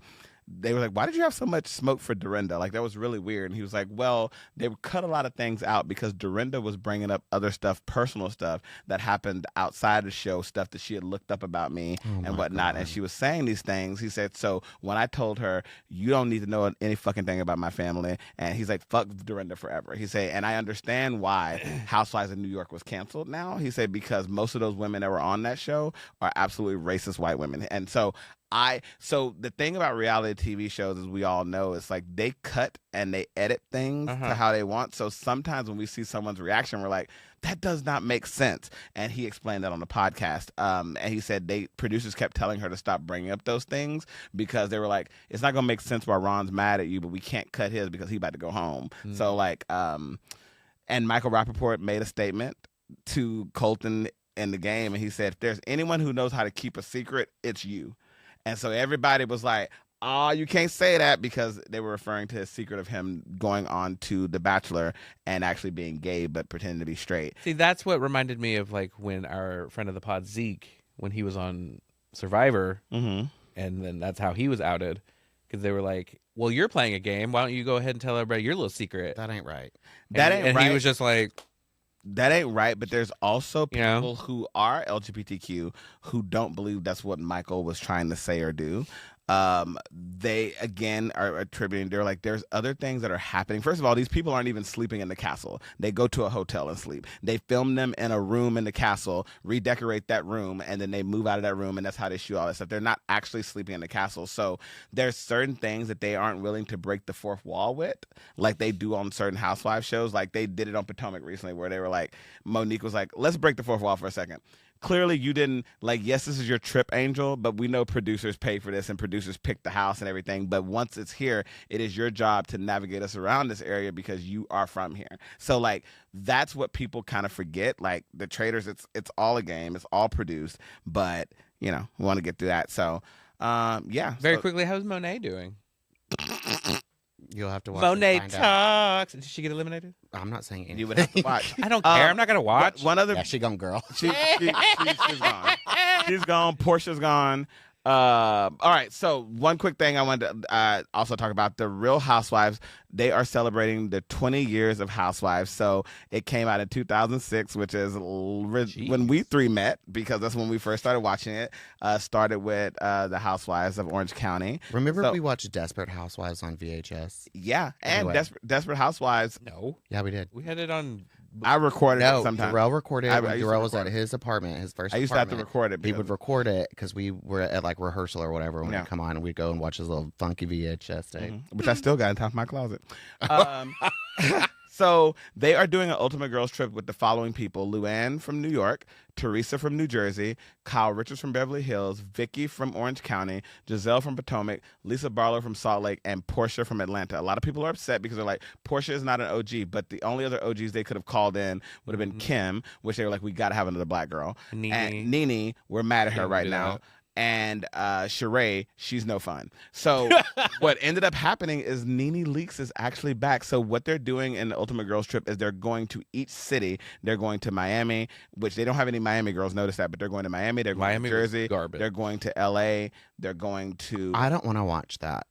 S1: they were like, why did you have so much smoke for Dorinda? Like, that was really weird. And he was like, well, they cut a lot of things out because Dorinda was bringing up other stuff, personal stuff that happened outside the show, stuff that she had looked up about me and whatnot. And she was saying these things. He said, so when I told her, you don't need to know any fucking thing about my family. And he's like, fuck Dorinda forever. He said, and I understand why Housewives of New York was canceled now. He said, because most of those women that were on that show are absolutely racist white women. And so So the thing about reality TV shows, as we all know, is like they cut and they edit things to how they want. So sometimes when we see someone's reaction, we're like, that does not make sense. And he explained that on the podcast. And he said producers kept telling her to stop bringing up those things because they were like, it's not gonna make sense why Ron's mad at you, but we can't cut his because he about to go home. So like, and Michael Rappaport made a statement to Colton in the game, and he said, if there's anyone who knows how to keep a secret, it's you. And so everybody was like, oh, you can't say that, because they were referring to his secret of him going on to The Bachelor and actually being gay but pretending to be straight.
S2: See, that's what reminded me of like when our friend of the pod, Zeke, when he was on Survivor, and then that's how he was outed, because they were like, well, you're playing a game. Why don't you go ahead and tell everybody your little secret?
S3: That ain't right.
S2: And he was just like,
S1: that ain't right. But there's also people
S2: You know?
S1: who are LGBTQ who don't believe that's what Michael was trying to say or do. They again are attributing, they're like, there's other things that are happening. First of all, these people aren't even sleeping in the castle. They go to a hotel and sleep. They film them in a room in the castle, redecorate that room, and then they move out of that room, and that's how they shoot all that stuff. They're not actually sleeping in the castle. So there's certain things that they aren't willing to break the fourth wall with, like they do on certain Housewives shows. Like they did it on Potomac recently, where they were like, Monique was like, let's break the fourth wall for a second. Clearly you didn't, like, yes, this is your trip, Angel, but we know producers pay for this and producers pick the house and everything. But once it's here, it is your job to navigate us around this area because you are from here. So, like, that's what people kind of forget. Like, the Traitors, it's all a game. It's all produced. But, you know, we want to get through that. So, yeah.
S2: very quickly, how's Monet doing?
S3: You'll have to watch.
S2: Monet
S3: and find out.
S2: talks. Did she get eliminated?
S3: I'm not saying anything.
S1: You would have to watch.
S2: I don't care. I'm not going to watch.
S1: One other
S3: Yeah, she gone, girl.
S1: she's gone. She's gone. Portia's gone. All right. So one quick thing I wanted to also talk about: the Real Housewives. They are celebrating the 20 years of Housewives. So it came out in 2006, which is when we three met, because that's when we first started watching it. Started with the Housewives of Orange County.
S3: Remember we watched Desperate Housewives on VHS?
S1: Yeah, and
S3: Anyway.
S1: Desperate Housewives.
S2: No.
S3: Yeah, we did.
S2: We had it on.
S1: I recorded it
S3: No,
S1: sometimes.
S3: Darrell recorded
S1: I
S3: it when
S1: used to
S3: Darrell was
S1: record
S3: at
S1: it.
S3: his apartment, his first
S1: I used to have to
S3: apartment.
S1: record it.
S3: He
S1: because-
S3: would record it because we were at like rehearsal or whatever when
S1: Yeah.
S3: we'd come on, and we'd go and watch his little funky VHS tape.
S1: which I still got in top of my closet. So they are doing an Ultimate Girls Trip with the following people: Luann from New York, Teresa from New Jersey, Kyle Richards from Beverly Hills, Vicky from Orange County, Giselle from Potomac, Lisa Barlow from Salt Lake, and Portia from Atlanta. A lot of people are upset because they're like, Portia is not an OG, but the only other OGs they could have called in would have been Kim, which they were like, we got to have another black girl.
S2: Nene.
S1: And Nene, we're mad at her
S2: Can't
S1: right
S2: do
S1: now.
S2: that.
S1: And Sheree, she's no fun. So what ended up happening is Nene Leakes is actually back. So what they're doing in the Ultimate Girls Trip is they're going to each city. They're going to Miami, which they don't have any Miami girls, notice that, but they're going to Miami. They're going
S2: Miami
S1: to
S2: was
S1: Jersey.
S2: garbage.
S1: They're going to LA. They're going to.
S3: I don't want to watch that.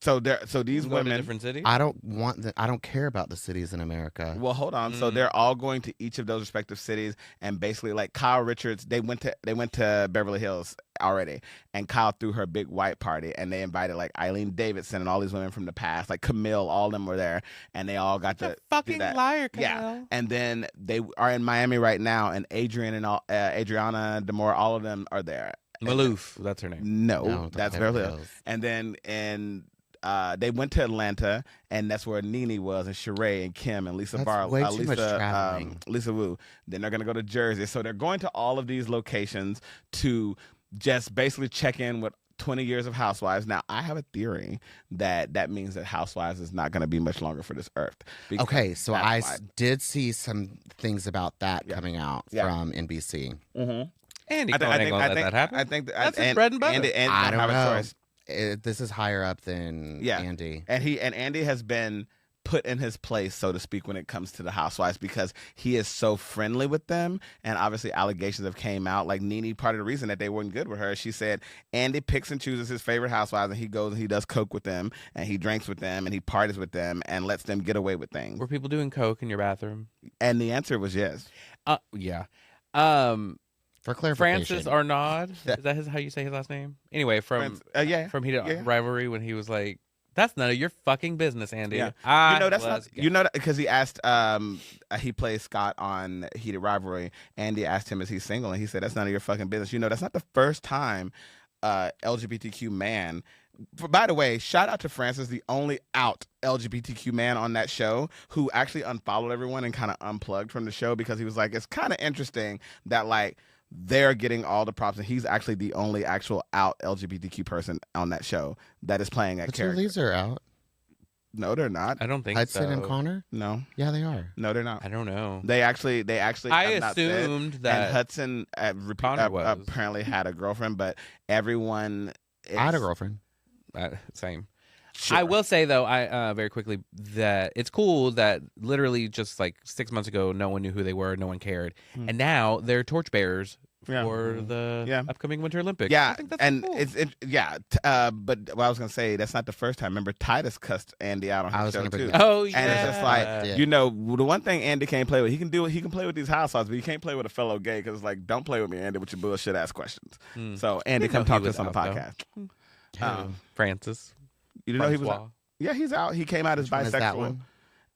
S1: So these
S2: Going to
S1: women.
S2: different cities?
S3: I don't want. I don't care about the cities in America.
S1: Well, hold on. So they're all going to each of those respective cities, and basically, like Kyle Richards, they went to Beverly Hills already, and Kyle threw her big white party, and they invited like Eileen Davidson and all these women from the past, like Camille, all of them were there, and they all got to
S2: fucking
S1: do that.
S2: liar, Kyle.
S1: Yeah, and then they are in Miami right now, and Adrian and Adriana Demore, all of them are there.
S2: Maloof, that's her name.
S1: No, that's Beverly Hills. And then they went to Atlanta, and that's where Nene was, and Sheree, and Kim, and Lisa
S3: That's
S1: Barlow,
S3: way too much traveling.
S1: Lisa Wu. Then they're gonna go to Jersey. So they're going to all of these locations to just basically check in with 20 years of Housewives. Now, I have a theory that means that Housewives is not going to be much longer for this earth. because
S3: Okay, so
S1: that's
S3: I
S1: why.
S3: did see some things about that coming out
S1: Yeah.
S3: from NBC.
S2: Andy Cohen ain't gonna let that happen.
S1: I think
S2: That's his bread and butter.
S1: Andy
S3: I
S1: don't
S3: don't
S1: have a
S3: know.
S1: choice.
S3: This is higher up than Andy.
S1: And Andy has been put in his place, so to speak, when it comes to the Housewives, because he is so friendly with them, and obviously allegations have came out. Like Nene, part of the reason that they weren't good with her, she said Andy picks and chooses his favorite housewives, and he goes and he does coke with them, and he drinks with them, and he parties with them, and lets them get away with things.
S2: Were people doing coke in your bathroom?
S1: And the answer was yes.
S2: Yeah.
S3: For clarification,
S2: Francis Arnaud, is that how you say his last name? Anyway, from Heated
S1: Yeah.
S2: Rivalry, when he was like, "That's none of your fucking business, Andy."
S1: Yeah.
S2: I
S1: That's
S2: was
S1: not, that because he asked he plays Scott on Heated Rivalry. Andy asked him, is he single, and he said, that's none of your fucking business. That's not the first time LGBTQ man. By the way, shout out to Francis, the only out LGBTQ man on that show, who actually unfollowed everyone and kind of unplugged from the show because he was like, it's kind of interesting that like they're getting all the props and he's actually the only actual out LGBTQ person on that show that is playing that
S3: The two
S1: character.
S3: leads are out.
S1: No, they're not.
S2: I don't think
S3: Hudson
S2: so.
S3: and Connor?
S1: No,
S3: Yeah, they are.
S1: no, they're not.
S2: I don't know.
S1: They actually
S2: I
S1: have not said.
S2: assumed that
S1: And Hudson
S2: Connor was.
S1: apparently had a girlfriend, but everyone.
S3: I had a girlfriend.
S2: Same.
S1: Sure.
S2: I will say though, I very quickly that it's cool that literally just like 6 months ago, no one knew who they were, no one cared, and now they're torchbearers
S1: Yeah.
S2: for the upcoming Winter Olympics.
S1: Yeah,
S2: I think that's
S1: and
S2: cool.
S1: but what I was gonna say, that's not the first time. Remember, Titus cussed Andy out on
S3: I
S1: his
S3: was
S1: show
S3: gonna bring
S1: too.
S3: that
S2: Oh yeah,
S1: And it's just like,
S3: Yeah.
S1: you know, the one thing Andy can't play with, he can play with these housewives, but he can't play with a fellow gay because it's like, don't play with me, Andy, with your bullshit ass questions. So Andy,
S2: Didn't know
S1: come
S2: he
S1: talk to
S2: was
S1: us on the
S2: out, though.
S1: podcast.
S2: Francis.
S1: You didn't know he was
S2: Francois.
S1: out? Yeah, he's out. He came out as
S3: Which one is that
S1: bisexual.
S3: one?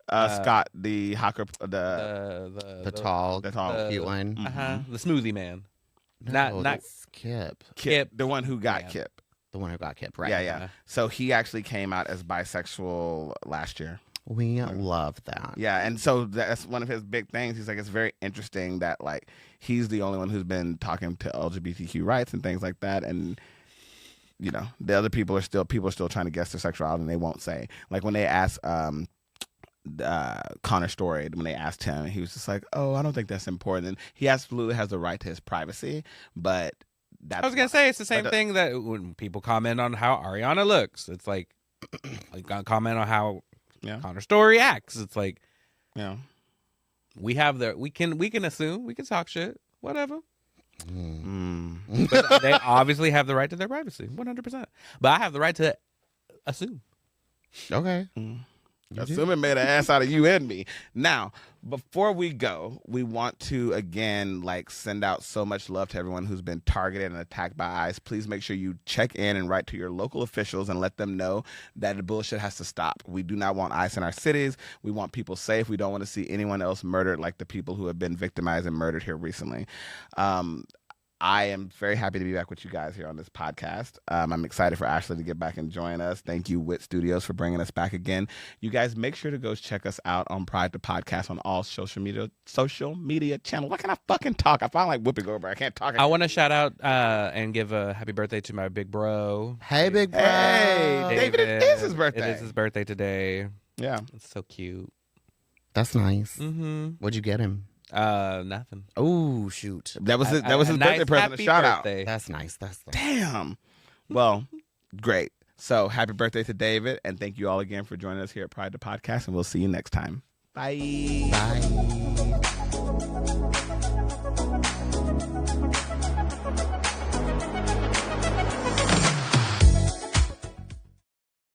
S1: Scott, the hawker,
S2: The
S3: The tall,
S1: the tall
S3: cute one.
S2: the smoothie man.
S3: No,
S2: not-
S3: that's Kip.
S1: Kip, the one who got
S2: Yeah.
S1: Kip.
S3: The one who got Kip, right?
S1: Yeah, yeah. So he actually came out as bisexual last year.
S3: We love that.
S1: Yeah, and so that's one of his big things. He's like, it's very interesting that like he's the only one who's been talking to LGBTQ rights and things like that, and you know the other people are still trying to guess their sexuality and they won't say. Like when they asked Connor Story, when they asked him, he was just like, "Oh, I don't think that's important." And he absolutely has the right to his privacy, but that's
S2: I was gonna say it's the same
S1: but,
S2: thing that when people comment on how Ariana looks, it's like comment on how
S1: Yeah.
S2: Connor Story acts. It's like
S1: Yeah.
S2: we can assume, we can talk shit, whatever.
S1: Mm.
S2: But they obviously have the right to their privacy, 100%. But I have the right to assume.
S3: Okay.
S1: Assuming made an ass out of you and me. Now, before we go, we want to again like send out so much love to everyone who's been targeted and attacked by ICE. Please make sure you check in and write to your local officials and let them know that the bullshit has to stop. We do not want ICE in our cities. We want people safe. We don't want to see anyone else murdered like the people who have been victimized and murdered here recently. I am very happy to be back with you guys here on this podcast. I'm excited for Ashley to get back and join us. Thank you, Wit Studios, for bringing us back again. You guys make sure to go check us out on Pride the Podcast on all social media channels. Why can't I fucking talk? I sound like Whoopi Goldberg. I can't talk.
S2: I want to shout out and give a happy birthday to my big bro.
S3: Hey, big bro.
S1: Hey, David, it is his birthday.
S2: It is his birthday today.
S1: Yeah.
S2: It's so cute.
S3: That's nice.
S2: Mm-hmm.
S3: What'd you get him?
S2: Nothing.
S3: Oh, shoot.
S1: That was his
S2: A
S1: birthday
S2: nice,
S1: present. A
S2: happy
S1: shout out.
S2: birthday.
S3: That's nice. That's nice.
S1: Damn. Well, great. So happy birthday to David. And thank you all again for joining us here at Pride the Podcast. And we'll see you next time. Bye.
S3: Bye.